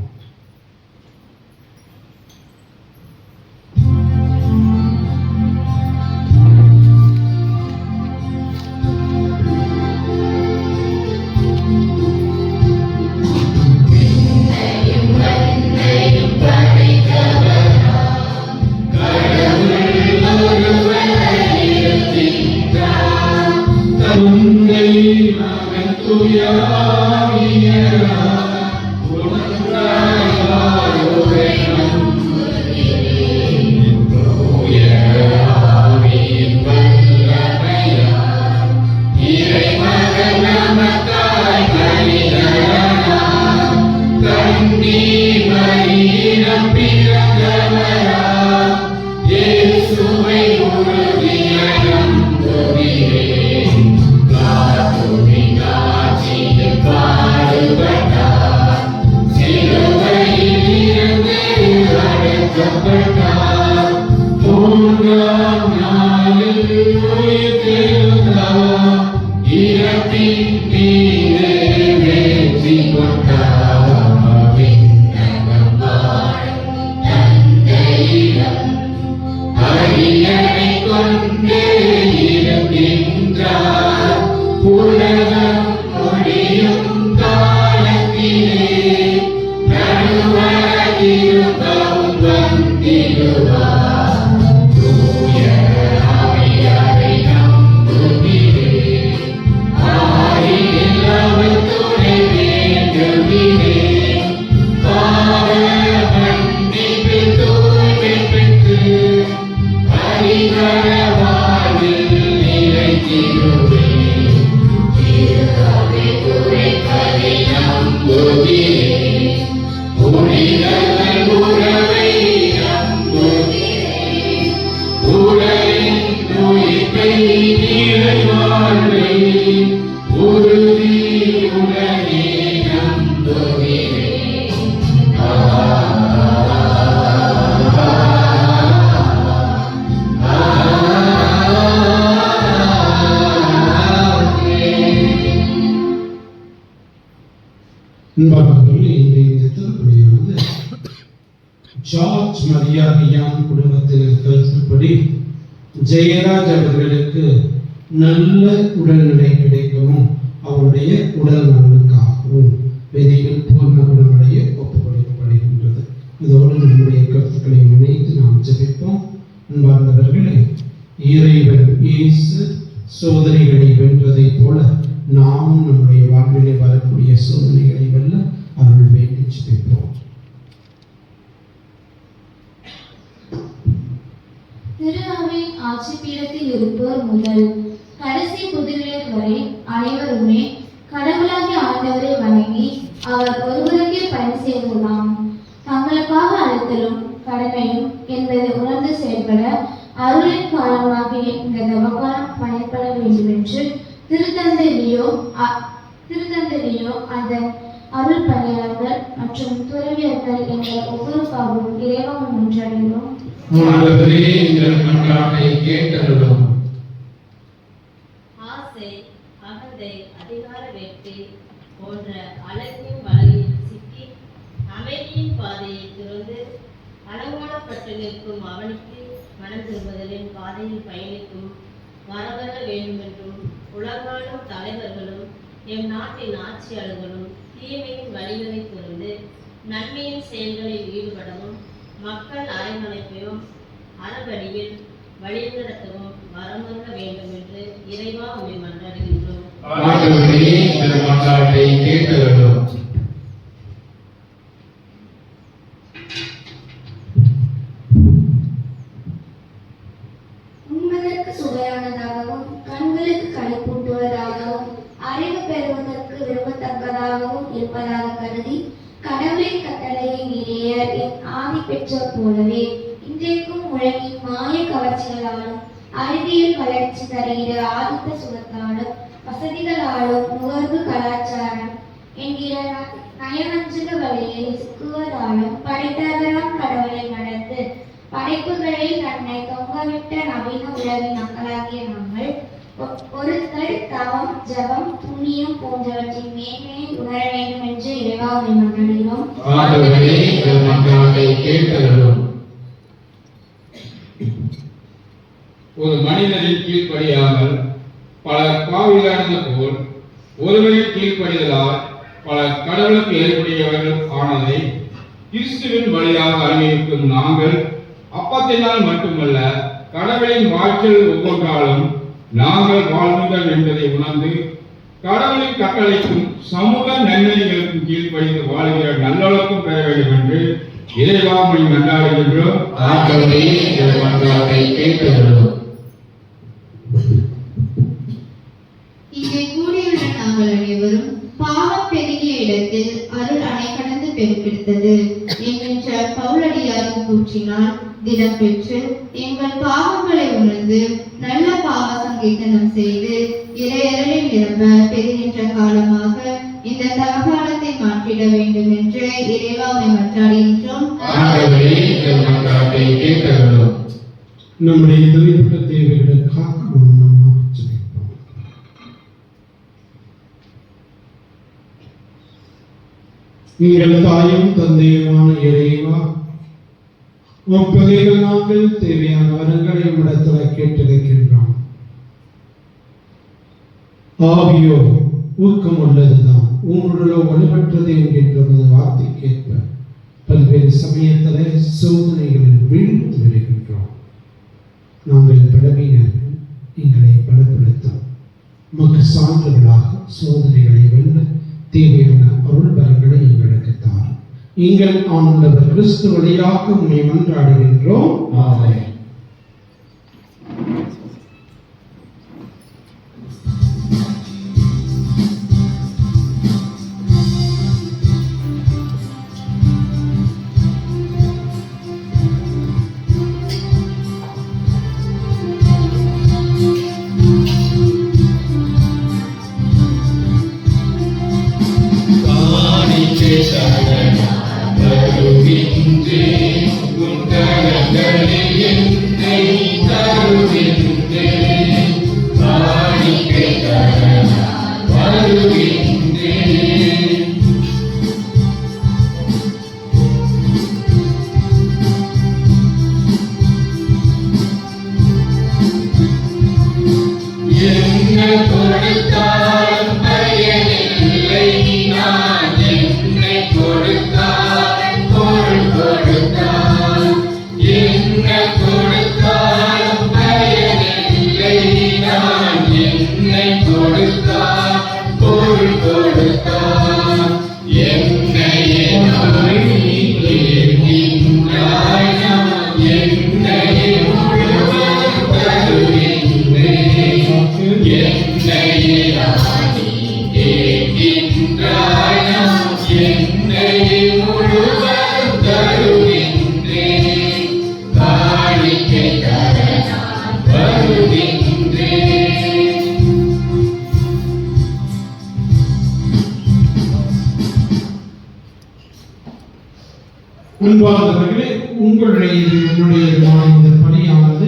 இன்றைய திருப்பலியானது ஜார்ஜ் மரியா ரியான் குடும்பத்தினர் கருத்துப்படி ஜெயராஜ் அவர்களுக்கு நல்ல உடல்நிலை கிடைக்கவும் அவருடைய உடல் நலனுக்காகவும் விதிகள் பூர்ண குணமடைய ஒப்புக்கொடுக்கப்படுகின்றது. இதோடு நம்முடைய கருத்துக்களை இணைத்து நாம் ஜெபிப்போம். அன்பார்ந்தவர்களே, இறைவன் இயேசு சோதனைகளை வென்றதை போல நாமும் நம்முடைய வாழ்விலே வரக்கூடிய சோதனைகளை வெல்ல அருள் வேண்டி ஜெபிப்போம். திருநாவை ஆட்சி பீடத்தில் இருப்போர் முதல் கடைசி புதுநிலை வரை அனைவருமே கடவுளாகிய ஆண்டவரை வணங்கி அவர் ஒருவருக்கே பணி செய்வதாம். தங்களுக்காக அழைத்தலும் கடமையும் என்பதை உணர்ந்து செயல்பட அருளின் காலமாகிய இந்த தவக்காலம் பயன்பட வேண்டும் என்று திருத்தந்தை லியோ அந்த அருள் பணியாளர்கள் மற்றும் துறவியர்கள் என்ற ஒவ்வொருக்காகவும் இறைவன் ஒன்றடைகிறோம். ஆசை, அகந்தை, அதிகார வேட்கை போன்ற அழகின் வலையில் சிக்கி அமைதியின் பாதையை திறந்து அலங்கோலப்பட்டு நிற்கும் அவனுக்கு மனம் திரும்புதலின் பாதையில் பயணிக்கும் வரவர வேண்டுமென்றும் உலகாளும் தலைவர்களும் எம் நாட்டின் ஆட்சியாளர்களும் தீமையின் வழிகளை புரிந்து நன்மையின் செயல்களில் ஈடுபடவும் மக்கள் அரவணைப்பையும் அறவழியில் வழிநடத்தவும் வரமுள்ள வேண்டும் என்று இறைவா உம்மை மன்றாடுகின்றோம். ஆண்டவரே, இந்த மன்றாட்டை கேட்டருளும். உண்பதற்கு சுவையானதாகவும் கண்களுக்கு களிப்பூட்டுவதாகவும் அறிவு பெறுவதற்கு விரும்பத்தக்கதாகவும் இருப்பதாக கருதி கடவுளின் கட்டளையை மீறிய என் ஆதி பெற்றோர் போலவே இன்றைக்கும் முழங்கி மாய கவர்ச்சிகளாலும் அறிவியல் வளர்ச்சி தருகிற ஆதித்த சுகத்தாலும் வசதிகளாலும் நுகர்வு கலாச்சாரம் என்கிற நயவஞ்சக வழியில் சிக்குவதாலும் படைத்தவராம் கடவுளை நடந்து படைப்புகளில் தன்னை தொங்கவிட்ட நவீன உலகின் மக்களாகிய நாங்கள் பொருட்கள் தவம் ஜபம் புண்ணியம் போன்றவற்றின் மேன்மையை உணர வேண்டும் என்று இறைவா உம்மை மன்றாடுகிறோம். ஆண்டவரே, இந்த மன்றாட்டை கேட்டருளும். ஒரு மனிதரின் கீழ்ப்படியாமல் பலர் பாவிகளானது போல் ஒருவரின் கீழ்ப்படிதலால் பல கடவுளுக்கு ஏற்புடையவர்கள் ஆனதை கிறிஸ்துவின் வழியாக அறிவிக்கும் நாங்கள் அப்பத்தினால் மட்டுமல்ல கடவுளின் வாழ்க்கையில் ஒவ்வொன்றாலும் நாங்கள் வாழ்ந்தோம் என்பதை உணர்ந்து கடவுளின் கட்டளைக்கும் சமூக நன்மைகளுக்கும் கீழ்ப்படிந்து வாழ்கிற நல்லொழுக்கம் பெற வேண்டும் என்று இறைவா உம்மை மன்றாடுகின்றோம். ஆண்டவரே, இந்த மன்றாட்டை கேட்டருளும். இங்கே கூடியுள்ள நாங்கள் அனைவரும் பாவம் பெருகிய இடத்தில் அருள் அணை கடந்து பெருக்கெடுத்தது என்கின்ற பவுலடியாரின் கூற்றினால் திடம் பெற்று எங்கள் பாவங்களை உணர்ந்து நல்ல பாவ சங்கீர்த்தனம் செய்து இறையருளில் நிரம்ப பெறுகின்ற காலமாக இந்த தவகாலத்தை மாற்றிட வேண்டும் என்று இறைவா உம்மை மன்றாடுகின்றோம். ஆண்டவரே, இந்த மன்றாட்டை கேட்டருளும். நம்முடைய தனிப்பட்ட தேவைகளுக்காக நாம் ஜெபிப்போம். எங்கள் தாயும் தந்தையுமான இறைவா, முப்பதில் நாங்கள் தேவையான வரங்களை உம்மிடத்தில் கேட்டிருக்கின்றோம். ஆவியோ ஊக்கம் உள்ளதுதான், உங்களுடைய வலுவற்றது என்கின்ற வார்த்தைக்கேற்ப பல்வேறு சமயத்திலே சோதனைகளில் வீழ்ந்து வருகின்றோம். நாங்கள் பலவீனர்கள், எங்களை பலப்படுத்தும் மக்கு சான்றுகளாக சோதனைகளை வெல்ல தேவையான அருள் வரங்களை எங்களுக்கு தாரும். எங்கள் ஆண்டவர் கிறிஸ்து வழியாக உம்மை மன்றாடுகின்றோம். ஆமென். அன்பார்ந்தவர்களே, உங்களுடைய என்னுடைய இந்த பணியானது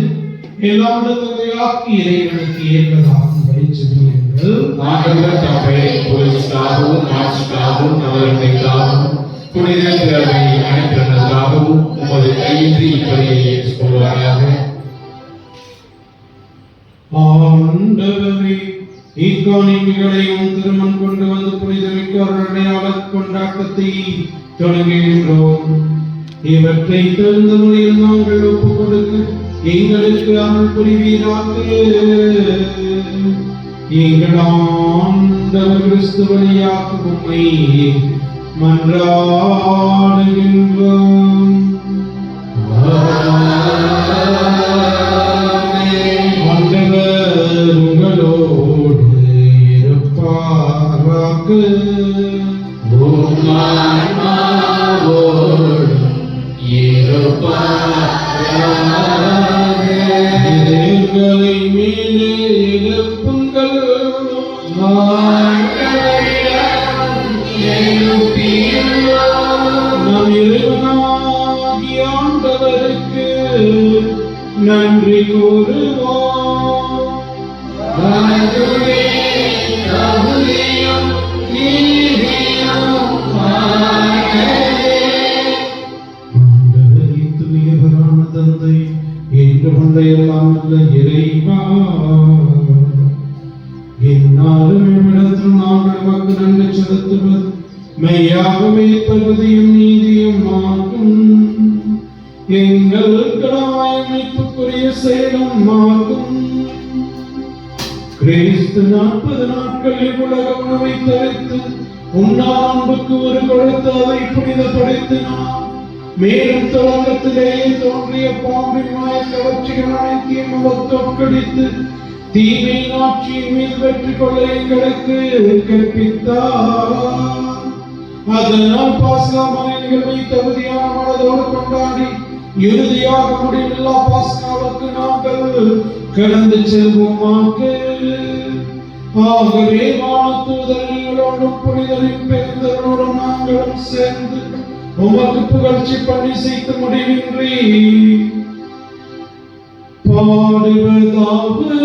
எல்லாவிடத்திலேயாக்கி இறைவனுக்கு ஏற்பதாகும்படி செய்யுங்கள். ஆண்டவர் தம்மை புகழ்ச்சிக்காகவும் மாட்சிக்காகவும் நலனுக்காகவும் புனித திறமை அனைத்திறனுக்காகவும் உமது கையின்றி இப்படியை ஏற்றுக்கொள்வாராக. ஆண்டவரே, இக்காணிக்கைகளையும் திருமண் கொண்டு வந்து புனிதமிக்க அருள் அடையாள கொண்டாட்டத்தை தொடங்குகின்றோம். இவற்றை தகுந்த முறையில் நாங்கள் ஒப்புக் கொடுக்க எங்களுக்கு அருள் புரிவீராக. எங்கள் ஆண்டவர் கிறிஸ்து வழியாக உம்மை மன்றாடுகின்றோம். ஆண்டவர் உங்களோடு இருப்பாராக. இதயங்களை மேலே எழுப்புங்கள். நம் இறைவனாகிய ஆண்டவருக்கு நன்றி கூறுவோம். ஆண்டவரே, தூயவரான தந்தை, என்று வந்த எல்லாம் நல்ல இறைவா, எந்நாளும் எவ்விடத்திலும் நாங்கள் உமக்கு நன்றி செலுத்துவது மெய்யாகவே தகுதியும் நீதியும் ஆகும். எங்கள் கடமையும் மீட்புக்குரிய செயலும் ஆகும். கிறிஸ்து 40 நாட்கள் இவ்வுலக உணவை தவிர்த்து உண்ணார் அன்புக்கு ஒரு கொடுத்து அதை புனிதப்படுத்தினார். மேலும் தொடக்கத்திலேயே தோன்றிய பாம்பின் கவர்ச்சிகள் அனைத்தையும் அவர் தோற்கடித்து தீமை ஆட்சியின் மீது வெற்றி கொள்ள எங்களுக்கு கற்பித்தார். அதனால் பாஸ்கா நிகழ்வை தகுதியான மனதோடு கொண்டாடி இறுதியாக முடிவில்லா பாஸ்காவுக்கு நாங்கள் கடந்து செல்வோமாக. ஆகவே வானதூதர்களோடும் புனிதரின் பெருந்தரோடும் நாங்களும் சேர்ந்து உமக்கு புகழ்ச்சி பண்ணி செய்து முடிவின்றி பாடுவதாவது.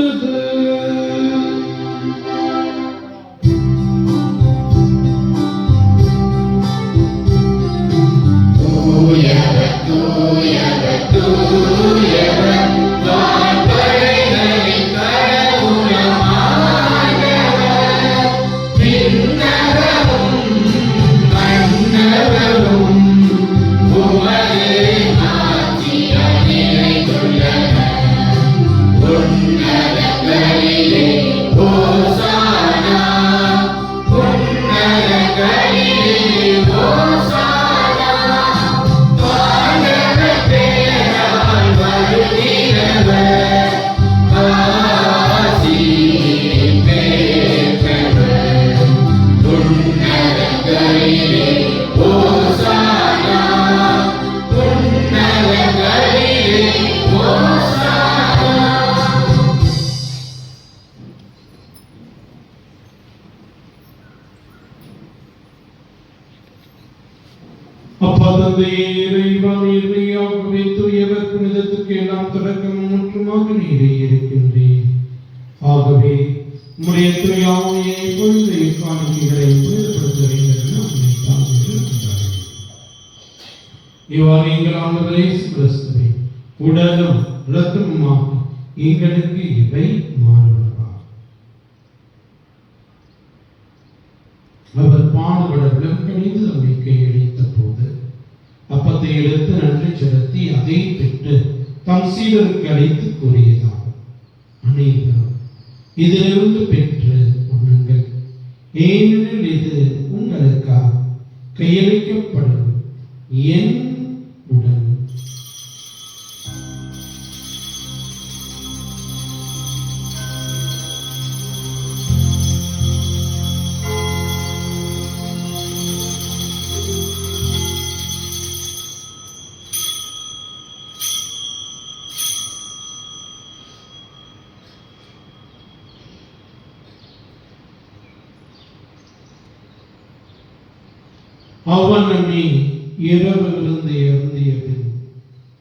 அப்பா தந்தையே, இறைவா, நீர்மையாகவே தூயவர் புனிதத்துக்கு எல்லாம் தொடக்கமும் முற்றுமாக நீரே இருக்கின்றேன். ஆகவே உம்முடைய தூயாமையை பொழுது காணிக்கைகளை புனிதப்படுத்த வேண்டும் என உம்மை தாங்குகிறேன். இவ்வாறு எங்கள் ஆண்டவரே கிறிஸ்துவே உடலும் இரத்தமுமாக எங்களுக்கு இவை மாறுவதா. அவர் பாடுபட விளக்கணிந்து நம்மை கையளித்த போது அப்பத்தை எடுத்து நன்றி செலுத்தி அதை பெற்று தம் சீடருக்கு அழைத்து கூறியதாகும். அனைவரும் இதிலிருந்து பெற்று உண்ணுங்கள், ஏனெனில் இது உங்களுக்காக கையளிக்கப்படும் என் உடல். அவனமே இரவு விருந்து அருந்திய பின்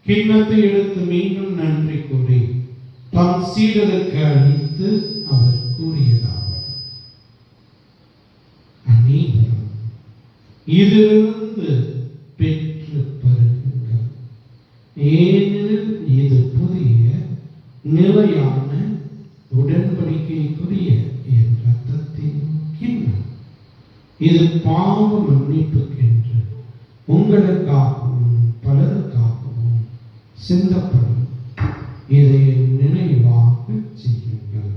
கிண்ணத்தை எடுத்து மீண்டும் நன்றி கூறி தம் சீடருக்கு அளித்து அவர் கூறியதாவது: அனைவரும் இதிலிருந்து பெற்று பருகுங்கள், ஏனெனில் இது புதிய நிலையான உடன்படிக்கைக்குரிய என் இரத்தத்தின் கிண்ணம். இது பாவ மன்னிப்புக்கென்று உங்களுக்காகவும் பல சிந்தப்படும். இதை நினைவாக செய்யுங்கள்.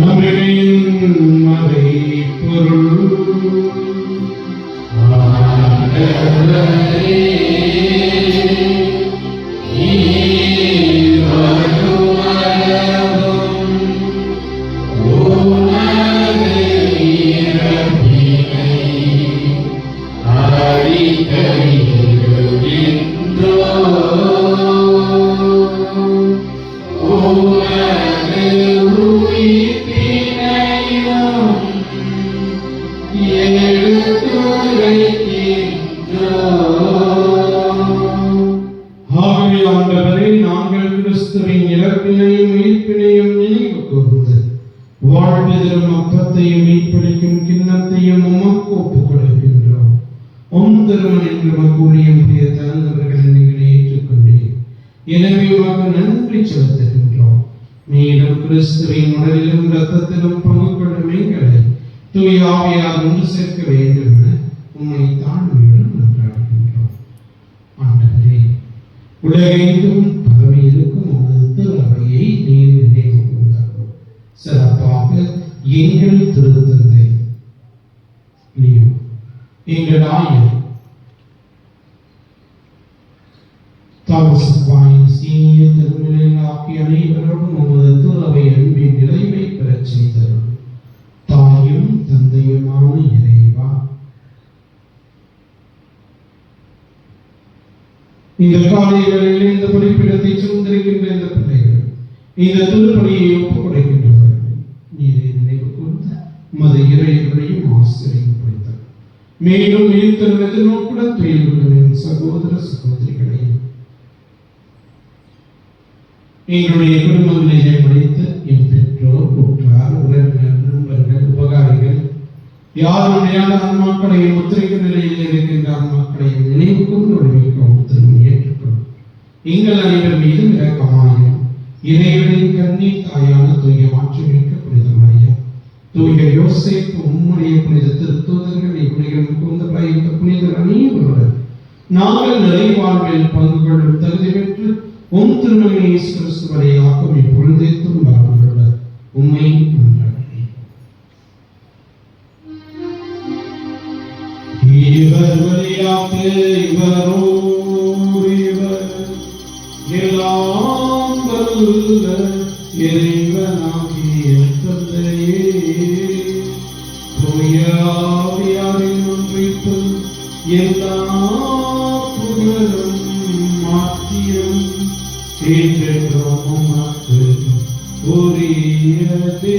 நம்பிக்கையின் மறைபொருள் ஆகவே ஆண்டவரே, நாங்கள் கிறிஸ்துவின் இறப்பினையும் மீட்பினையும் நினைவு கூர்ந்து வாழ்வு தரும் அப்பத்தையும் மீட்பளிக்கும் கிண்ணத்தையும் உமக்கு ஒப்புக் கொடுக்கின்றோம். திருமணம் என்று ஊழியம் புரிய தகுந்தவர்களை நீங்கள் ஏற்றுக்கொண்டீர். எனவே உமக்கு நன்றி செலுத்துகின்றோம். மேலும் கிறிஸ்துவின் உடலிலும் இரத்தத்திலும் பங்கு கொள்ளும் எங்களை தூய ஆவியார் ஒன்று சேர்க்க வேண்டும் என உம்மை தாழ்மையுடன் மன்றாடுகின்றோம். ஆண்டவரே, உலகெங்கும் பரவி இருக்கும் உமது திருவையை நீர் நினைவு கூர்ந்தார்கள். சிறப்பாக எங்கள் திருத்தந்தை லியோ, எங்கள் ஆயர் தாமசப்பாயின் சீனிய திருநிலையில் ஆகிய அனைவரோடும் உமது திருவை அன்பின் நிறைவை பெறச் செய்தருள். தாயும் தந்தையுமான இறைவா, இந்த காலைகளில் இந்த படிப்பிடத்தை சுமந்திருக்கின்ற இந்த பிள்ளைகள் இந்த திருப்பணியை ஒப்புக் கொடுக்கின்றவர்கள் நீரை நினைவு கூர்ந்த உமது இறைவனையும் ஆசிரியம் படித்தார். மேலும் உயிர்த்தெழும் எதிர்நோக்குடன் துயில் கொள்ளும் என் சகோதர சகோதரிகளையும் எங்களுடைய குடும்பங்களை படித்து என் பெற்றோர், உற்றார், உறவினர், நண்பர்கள், உபகாரிகள், யாருடைய ஆன்மாக்களையும் முத்திரைக்கு நிலையில் இருக்கின்ற ஆன்மாக்களையும் நினைவு கொண்டு ஒளிவிக்கவும் திரும்பி ஏற்றுக்கொள்ளும். எங்கள் அனைவர் மீதும் இரக்கமாயும் இறைவனின் கன்னி தாயான தூய மாற்றமிக்க புனித மரியா, தூய யோசேப்பு, உம்முடைய புனித திருத்தூதர்கள், இப்புனிகளும் கூந்தலாய் இந்த புனிதர் அனைவருடன் நாங்கள் நிறைவாழ்வில் பங்கு கொள்ளும் தகுதி பெற்று உம் திருமகன் இயேசு கிறிஸ்து வழியாகவும் இப்பொழுதேத்தும் வரவர்களுள்ள உம்மை மன்றாடுகிறேன். இவர் வழியாக இவரோடு இவர் எல்லாம் வல்ல இறைவனாகிய தந்தையே, தூய ஆவியாரின் ஒன்றிப்பு எல்லா புகழும் மாற்றியும் என்றென்றும் உமக்கு உரியதே.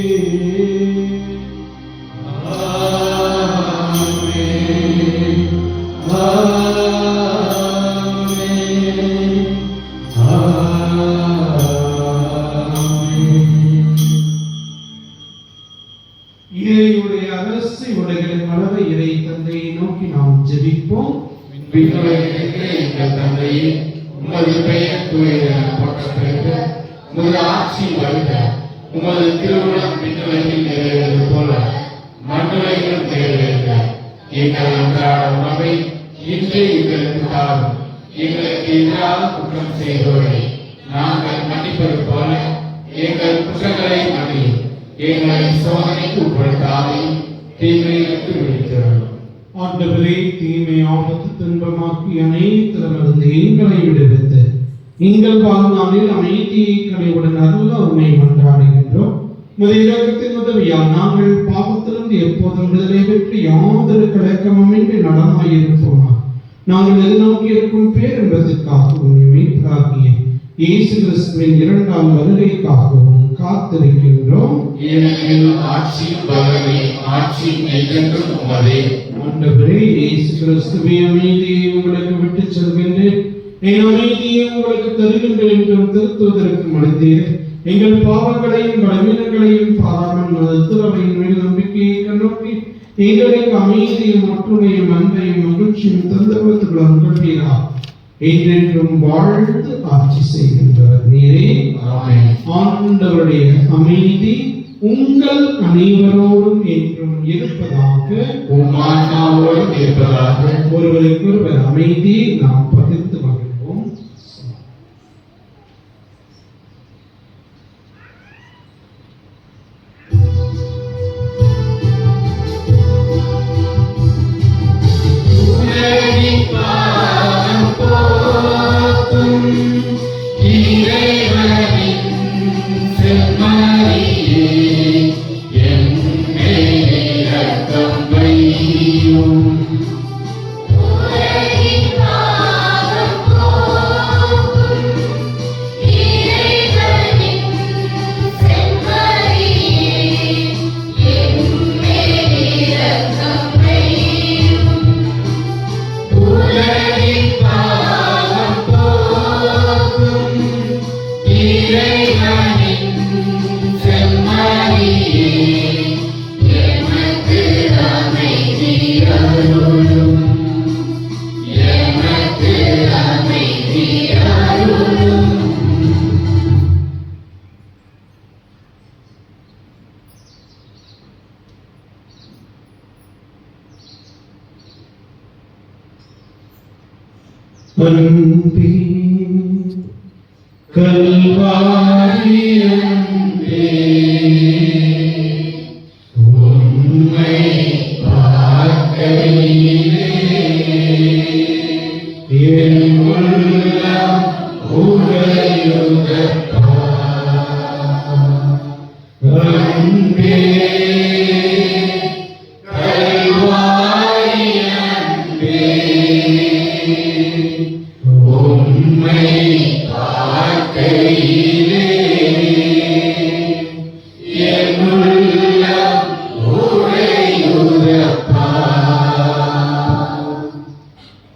இறையுடைய அரசை உலகில் வளர இறை தந்தையை நோக்கி நாம் ஜெபிப்போம். எங்கள் தந்தையே, உமது பெயர் தூயது போற்றப்பெறுக, உமது ஆட்சி வருக, உமது திருவுளம் விண்ணுலகில் நிறைவேறுவது போல மண்ணுலகிலும் நிறைவேறுக. எங்கள் அன்றாட உணவை இன்று எங்களுக்கு தாரும். எங்களுக்கு எதிராக குற்றம் செய்தோரை நாங்கள் மன்னிப்பது போல எங்கள் குற்றங்களை மன்னியும். எங்களை சோதனைக்கு உட்படுத்தாதே, தீமையிலிருந்து விடுவித்தருளும். ஆண்டவரே, தீமை ஆபத்து துன்பமாக்கி அனைத்திலிருந்து எங்களை விடுவித்து எங்கள் வாழ்நாளில் அமைதியை கனிவுடன் அருள உம்மை மன்றாடுகின்றோம். உமது இரக்கத்தின் உதவியால் நாங்கள் பாவத்திலிருந்து எப்போதும் விடுதலை பெற்று யாதொரு கலக்கமுமின்றி நலமாயிருப்போமா. நாங்கள் எதிர்நோக்கி இருக்கும் பேரின்பத்திற்காகவும் மீட்பராகிய இயேசு கிறிஸ்துவின் இரண்டாம் வருகைக்காகவும் காத்திருக்கின்றோம். ஆண்டவரே, இயேசு கிறிஸ்துவே, அமைதியை உங்களுக்கு விட்டுச் செல்கின்றேன், என் அமைதியை உங்களுக்கு தருகின்றேன் என்றும் திருத்துவதற்கு மனிதர் எங்கள் பாவங்களையும் பலவீனங்களையும் பாராமல் திருவையின் மேல் நம்பிக்கையை கண்ணோக்கி எங்களுக்கு அமைதியும் ஒற்றுமையும் அன்பையும் மகிழ்ச்சியும் தந்தவர்கள் அன்பீரா என்றென்றும் வாழ்ந்து ஆட்சி செய்கின்றவர் நீரே. ஆண்டவருடைய அமைதி உங்கள் அனைவரோடும் என்றும் இருப்பதாக. ஒருவருக்கொருவர் அமைதியை நாம் பகிர்ந்து மகிழ்வோம். அன்பே கல்வாரி அன்பே உம்மை பார்க்கையிலே என் உள்ளம் உறையுதப்பா. அன்பே கல்வாரி அன்பே உம்மை பார்க்கையிலே என் உள்ளம் உறையுதப்பா.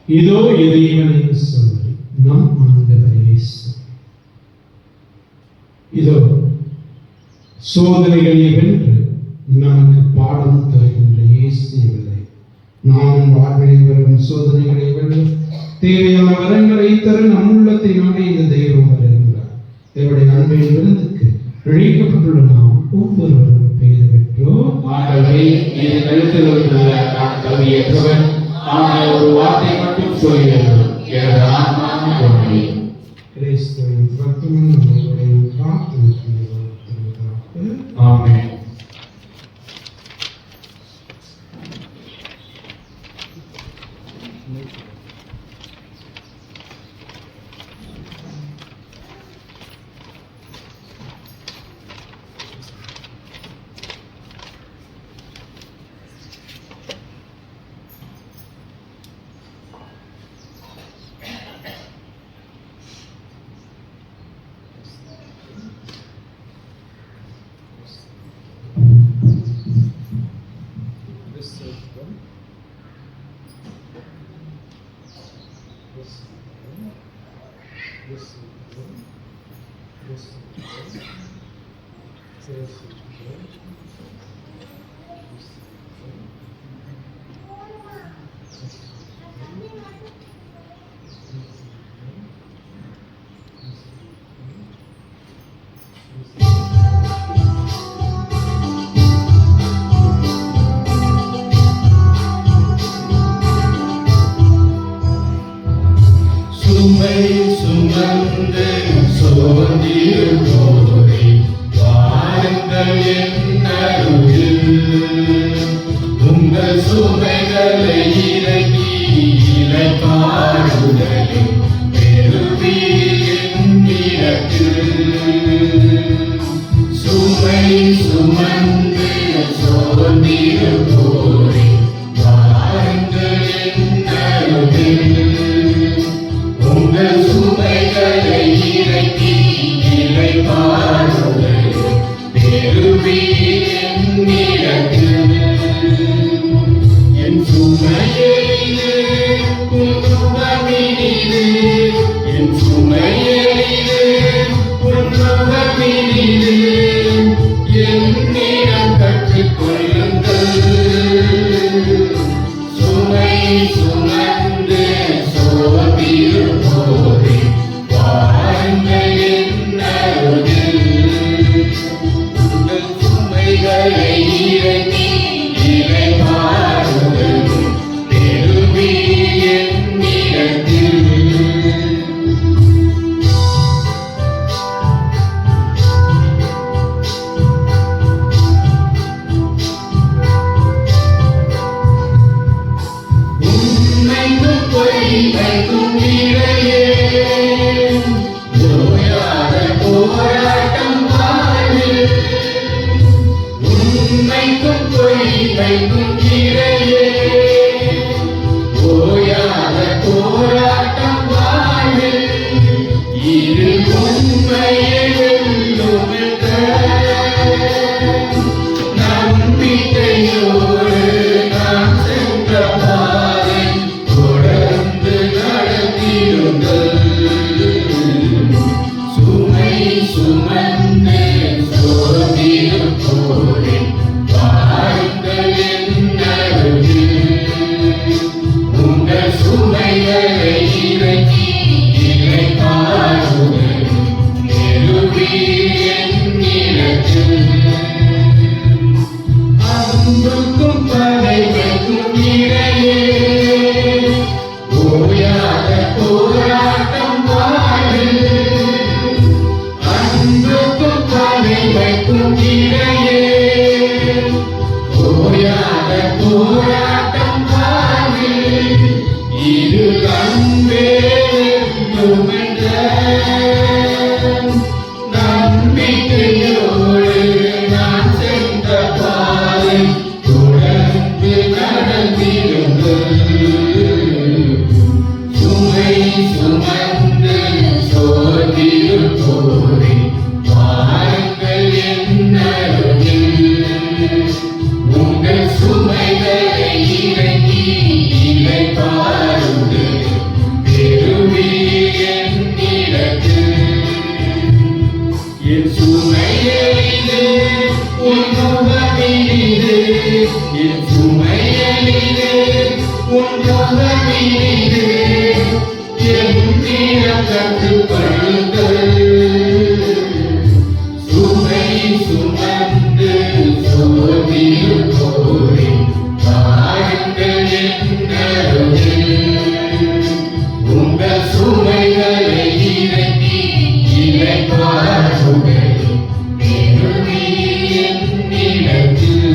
இதோ இறைவனின் சொல்லி நம் ஆண்டவர் இயேசு. இதோ சோதனைகளை வென்று நமக்கு பாடம் தருகின்ற இயேசு இவரை. நாம் வாழ்வில் வரும் சோதனைகளை வென்று தேவையான வரங்களை தர நம் உள்ளத்தை நாடி இந்த தெய்வம் வருகின்றார். தேவடைய அன்பின் விருந்துக்கு அழைக்கப்பட்டுள்ள நாம் ஒவ்வொருவரும் பெயர் பெற்றோம். ஆண்டவரே, என் எழுத்துகளுக்குள்ள நான் கல்வியற்றவன். ஆனால் ஒரு வார்த்தை மட்டும் சொல்கிறேன், எனது ஆன்மா ஒன்றே. கிறிஸ்துவின் ரத்தமும் நம்முடைய பிரார்த்தனைக்கு ஆமென். சுமை சுமந்து சோர்ந்திருப்போரை வாருங்கள் என் அருகில். உங்கள் சுமைகளை இறக்கி இளைப்பாறுதலில் பெறுவீர் என்னிடத்தில். சுமை சுமந்து சோர்ந்திருப்போரை வாருங்கள் என் அருகில். உங்கள் சுமைகளை இறக்கி இளைப்பாறுதலில் பெறுவீர் என்னிடத்தில். என் சுமையெளிது உன் சுகமினிது. என் சுமையெளிது உன் சுகமினிது. என்னிடம் கற்றுக்கொள்ளுங்கள். நிறையே ஓயாத போராட்டம் வாழ்வில் இது உண்மையை வெல்லும் என்ற நம்பிக்கையோடு நான் சென்ற பாதை தொடர்ந்து நடத்திடுங்கள். சுமை சுமந்து சோர்ந்திருப்போரே வாருங்கள் என் அருகில். உங்கள் சுமைகளை இறக்கி இளைப்பாறுங்கள். பெறுவீர் என்னிடத்தில். அன்புக்கும் பகைவர்க்கும் இடையே ஓயாத போராட்டம் வாழ்வில் அன்புக்கும் பகைவர்க்கும் இடையே ஓயாத போராட்டம் வாழ்வில் இது அன்பே வெல்லும் என்ற நம்பிக்கையோடு நான் சென்ற பாதை தொடர்ந்து நடந்திடுங்கள். சுமை சுமந்து சோர்ந்திருப்போரே வாருங்கள் என் அருகில். உங்கள் சுமைகளை இறக்கி இளைப்பாறுங்கள். பெறுவீர் என்னிடத்தில். என் சுமையெளிது உன் முகமினிது. என் சுமையெளிது உன் முகமினிது. என்னிடம் கற்றுக்கொள்ளுங்கள். சுமை சுமந்து சோர்ந்திருப்போரே வாருங்கள் என் அருகில். உங்கள் சுமைகளை இறக்கி இளைப்பாறுங்கள். பெறுவீர் என்னிடத்தில்.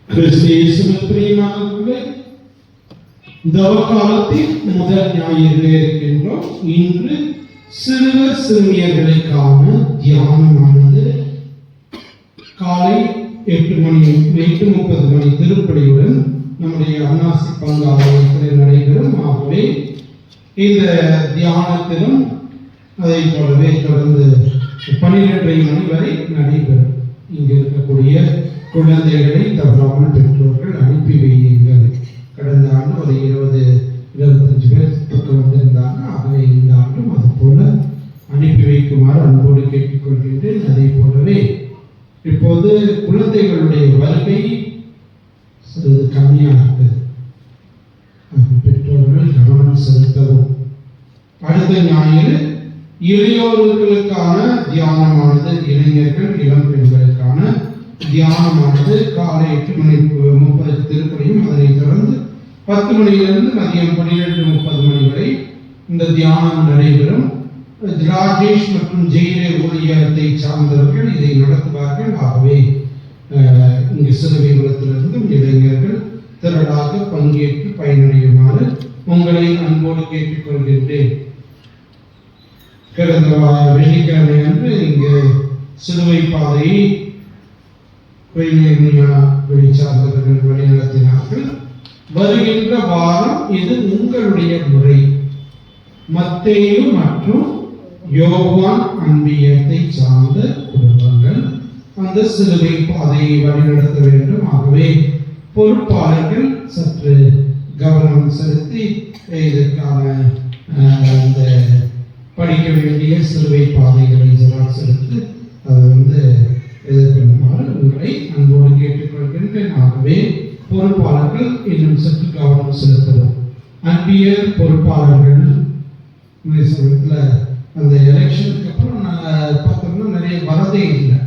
கிறிஸ்து இயேசுவில் பிரியமானவர்களே, தவக்காலத்தில் முதல் ஞாயிறு இருக்கின்றோம். இன்று சிறுவர் சிறுமியர்களுக்கான தியானமானது காலை 8:30 திருப்பலியுடன் நம்முடைய அன்னாசி பங்கு ஆலயத்தில் நடைபெறும். ஆகவே இந்த தியானத்திலும் அதை போலவே தொடர்ந்து 12:30 மணி வரை நடைபெறும். இங்கு இருக்கக்கூடிய குழந்தைகளை தவறாமல் பெற்றோர்கள் அனுப்பி வையுங்கள். கடந்த ஆண்டு ஒரு 20-25 பேர் பக்கம் வந்திருந்தாங்க. ஆகவே இந்த ஆண்டும் அது போல அனுப்பி வைக்குமாறு அன்போடு கேட்டுக்கொள்கின்றேன். அதே போலவே இப்போது குழந்தைகளுடைய வருகை சிறிது கம்மியாக இருக்குது. பெற்றோர்கள் கவனம் செலுத்தவும். அடுத்த ஞாயிறு இளையோர்களுக்கான தியானமானது, இளைஞர்கள் இளம் பெண்களுக்கான தியானமானது காலை 8:30 திருப்பலியும் அதனைத் தொடர்ந்து 10 மணியிலிருந்து மதியம் 12:30 மணி வரை இந்த தியானம் நடைபெறும். ராஜேஷ் மற்றும் ஜெயிலே ஊழியத்தை சார்ந்தவர்கள் இதை நடத்துவார்கள். ஆகவே இங்கு சிறுவைகுளத்திலிருந்தும் இளைஞர்கள் திரளாக பங்கேற்று பயனடையுமாறு உங்களை அன்போடு கேட்டுக்கொள்கின்றேன். கடந்த வெள்ளிக்கிழமை அன்று இங்கு சிலுவை பாதையை வெளிச்சார்ந்தவர்கள் வழிநடத்தினார்கள். வருகின்ற வாரம் இது உங்களுடைய முறை. மத்தேயு மற்றும் யோவான் அன்பியத்தை சார்ந்த குடும்பங்கள் அந்த சிலுவை பாதையை வழிநடத்த வேண்டும். ஆகவே பொறுப்பாளர்கள் சற்று கவனம் செலுத்தி இதற்கான அந்த படிக்க வேண்டிய சிலுவை பாதைகளை ஜெராக்ஸ் எடுத்து அதை எதிர்கொள்ளுமாறு உங்களை அன்போடு கேட்டுக்கொள்கின்றேன். ஆகவே பொறுப்பாளர்கள் இன்னும் சற்று கவனம் செலுத்தவும். அன்பிய பொறுப்பாளர்கள் சமயத்தில் அந்த எலெக்ஷனுக்கு அப்புறம் நாங்கள் பார்த்தோம்னா நிறைய வரதே இல்லை.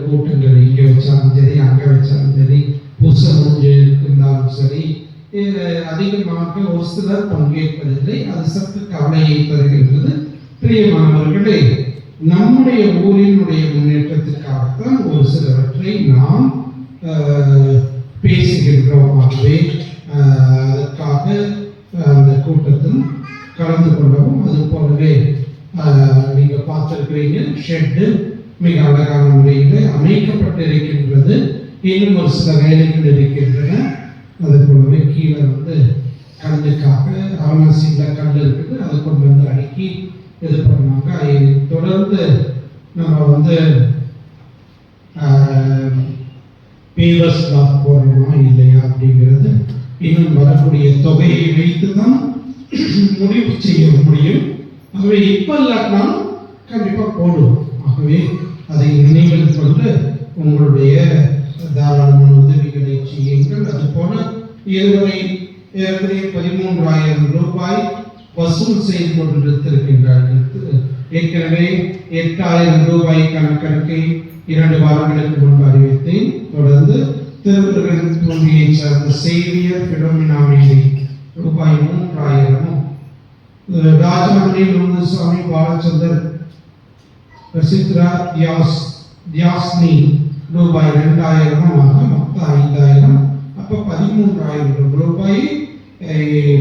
கூட்டங்கள் இங்கே வச்சாலும் சரி, அங்கே வச்சாலும் சரி, புதுசாக இருந்தாலும் சரி, அதிகமாக ஒரு சிலர் பங்கேற்பதில்லை. அது சற்று கவலையை தருகின்றது. பிரியமானவர்களே, நம்முடைய ஊரினுடைய முன்னேற்றத்திற்காகத்தான் ஒரு சிலவற்றை நாம் பேசுகின்றோம். ஆகவே அதற்காக அந்த கூட்டத்தில் கலந்து கொள்ளவும். அது போலவே நீங்கள் பார்த்துருக்கிறீங்க, ஷெட்டு மிக அழகான முறையில் அமைக்கப்பட்டிருக்கின்றது. இன்னும் ஒரு சில வேலைகள் இருக்கின்றன. அது போலவே கீழே கல்லுக்காக அவனசியில் கல் இருக்குது, அதை கொண்டு அடுக்கி இது பண்ணாங்க. தொடர்ந்து நம்ம பேவர்ஸ் பிளாக் போடணுமா இல்லையா அப்படிங்கிறது இன்னும் வரக்கூடிய தொகையை வைத்து தான் முடிவு செய்ய முடியும். ஆகவே இப்ப இல்லாட்டாலும் கண்டிப்பா போடுவோம். ஆகவே அதை நினைவில் கொண்டு உங்களுடைய தாராளமான உதவிகளை செய்யுங்கள். அது போல இதுவரை 13,000 ரூபாய் வசூல் செய்து கொண்டிருத்திருக்கின்றார்கள். ஏற்கனவே 8,000 ரூபாய் கணக்கெடுக்கை 2 வாரங்களுக்கு முன்பு அறிவித்தேன். தொடர்ந்து திருவள்ளுவர் தோன்றியை சார்ந்த சேவியர் பிலோமினா மேரி ரூபாய் 3,000, ராஜாமணி லூனசாமி பாலச்சந்தர் பிரசித்ரா தியாஸ்னி ரூபாய் 2,000 மொத்தம் 5,000. அப்ப 13,000 ரூபாய்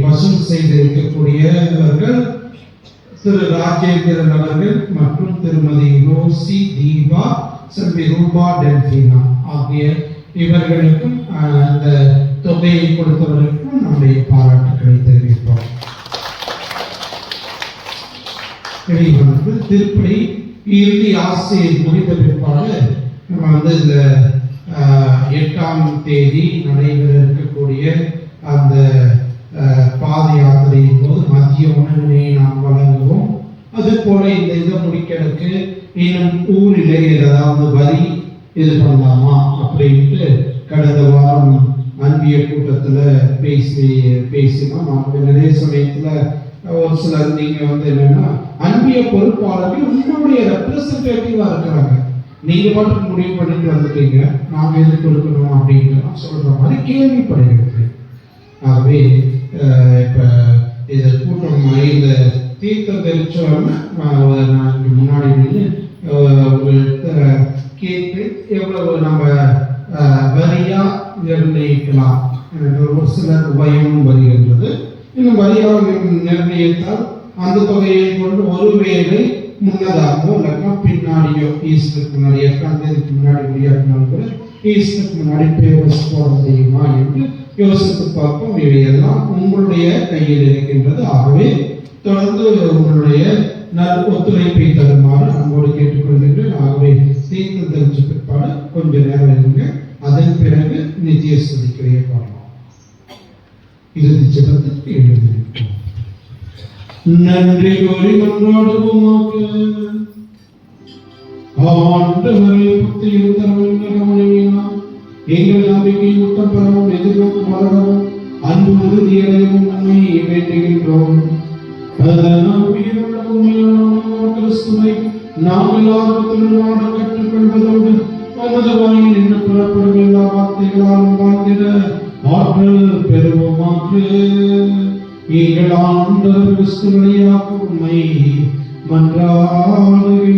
வசூல் செய்திருக்கக்கூடியவர்கள் திரு ராஜேந்திரன் அவர்கள் மற்றும் திருமதி ரோசி தீபா செல்வி ரூபா டெல்பினா ஆகிய இவர்களுக்கும் அந்த தொகையை கொடுத்தவர்களுக்கும் நம்முடைய பாராட்டுக்களை தெரிவிப்போம். திருப்பதி இறுதி ஆசிரியர் முடிந்த பிற்பாடு நம்ம இந்த 8ஆம் தேதி நடைபெற இருக்கக்கூடிய அந்த பாத யாத்திரையின் போது மதிய உணவினை நாம் வழங்குவோம். அது போல இந்த இதை முடிக்கிறதுக்கு இன்னும் ஊரிலே ஏதாவது வரி இது பண்ணலாமா அப்படின்ட்டு கடந்த வாரம் அன்பிய கூட்டத்துல பேசினோம். நிறைய சமயத்துல ஒரு சிலர் நீங்க என்னன்னா அன்பிய பொறுப்பாளர்கள் உங்களுடைய ரெப்ரசன்டேட்டிவா இருக்கிறாங்க. நீங்க பாட்டுக்கு முடிவு பண்ணிட்டு வந்துட்டீங்க, நாங்க எது கொடுக்கணும் அப்படின்னு சொல்ற மாதிரி கேள்விப்படுகிறது. ஆகவே இப்ப இது கூட்டம் இந்த தீர்த்தம் தெரிச்சோன்னு நான் முன்னாடி நின்று உங்கள்கிட்ட கேட்டு எவ்வளவு நம்ம வரியா நிர்ணயிக்கலாம். ஒரு சிலர் பயம் வருகின்றது. இன்னும் வரியாக நிர்ணயித்தால் அந்த தொகையை கொண்டு ஒருவேளை முன்னதாகவோ இல்லைன்னா பின்னாடியோ ஈஸ்டருக்கு முன்னாடி 8ஆம் தேதிக்கு முன்னாடி முடியாட்டினாலும் கூட ஈஸ்டருக்கு முன்னாடி பேவர்ஸ் போட முடியுமா என்று யோசித்து பார்ப்போம். இவையெல்லாம் உங்களுடைய கையில் இருக்கின்றது. ஆகவே தொடர்ந்து உங்களுடைய ஒத்துழைப்பை தருமாறு அன்போடு கேட்டுக்கொள்கின்றேன். ஆகவே தீர்த்தம் தெரிஞ்ச பிற்பாடு கொஞ்ச நேரம் இருங்க. அதன் பிறகு நித்திய ஸ்துதிக்கிறையை பாடலாம். இறுதி ஜெபத்திற்கு எழுந்திருக்கும். நன்றி கோரி மன்றாடுவோமாக. ஆண்டவரே புத்தியும் தரவும் எங்கள் நம்பிக்கை ஊட்டம் பெறவும் எதிர்நோக்கும் வளரவும் அன்பு உறுதியடையவும் நம்மை வேண்டுகின்றோம். கிறிஸ்துவை நாங்கள் ஆர்வத்துடன் கற்றுக்கொள்வதோடு உமது வாயில் நின்று புறப்படும் எல்லா வார்த்தைகளாலும் வாழ்ந்திட ஆற்றல் பெறுவோமாக. எங்கள் ஆண்டவர் கிறிஸ்து வழியாக உம்மை மன்றாடுகின்றோம்.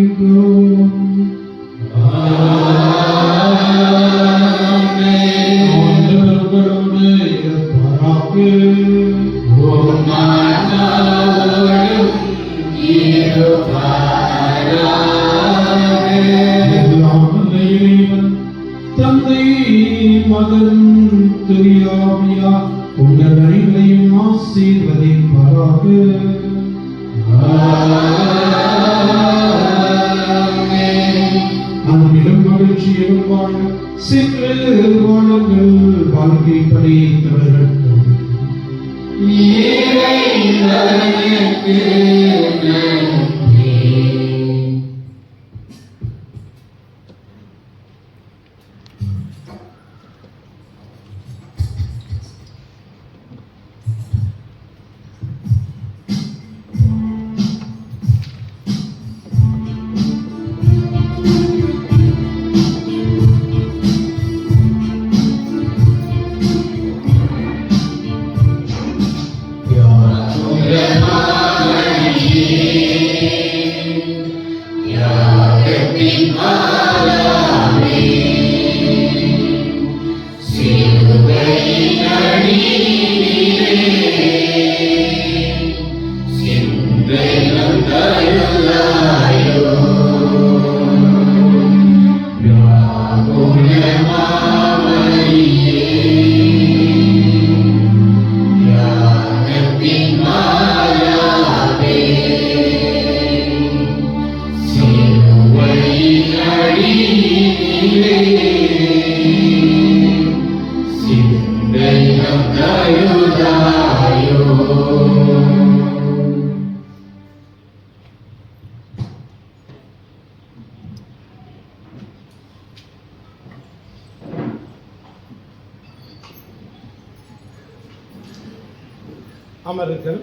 தந்தை மகன் துரியாவியா உங்கள் அனைவரையும் ஆசீர்வதிப்பாராக. அன்பிலும் மகிழ்ச்சியிலும் வாழ சிறு வாழங்கள் வாழ்க்கைப்படி தொடரட்டும். Yeah. அமருங்கள்.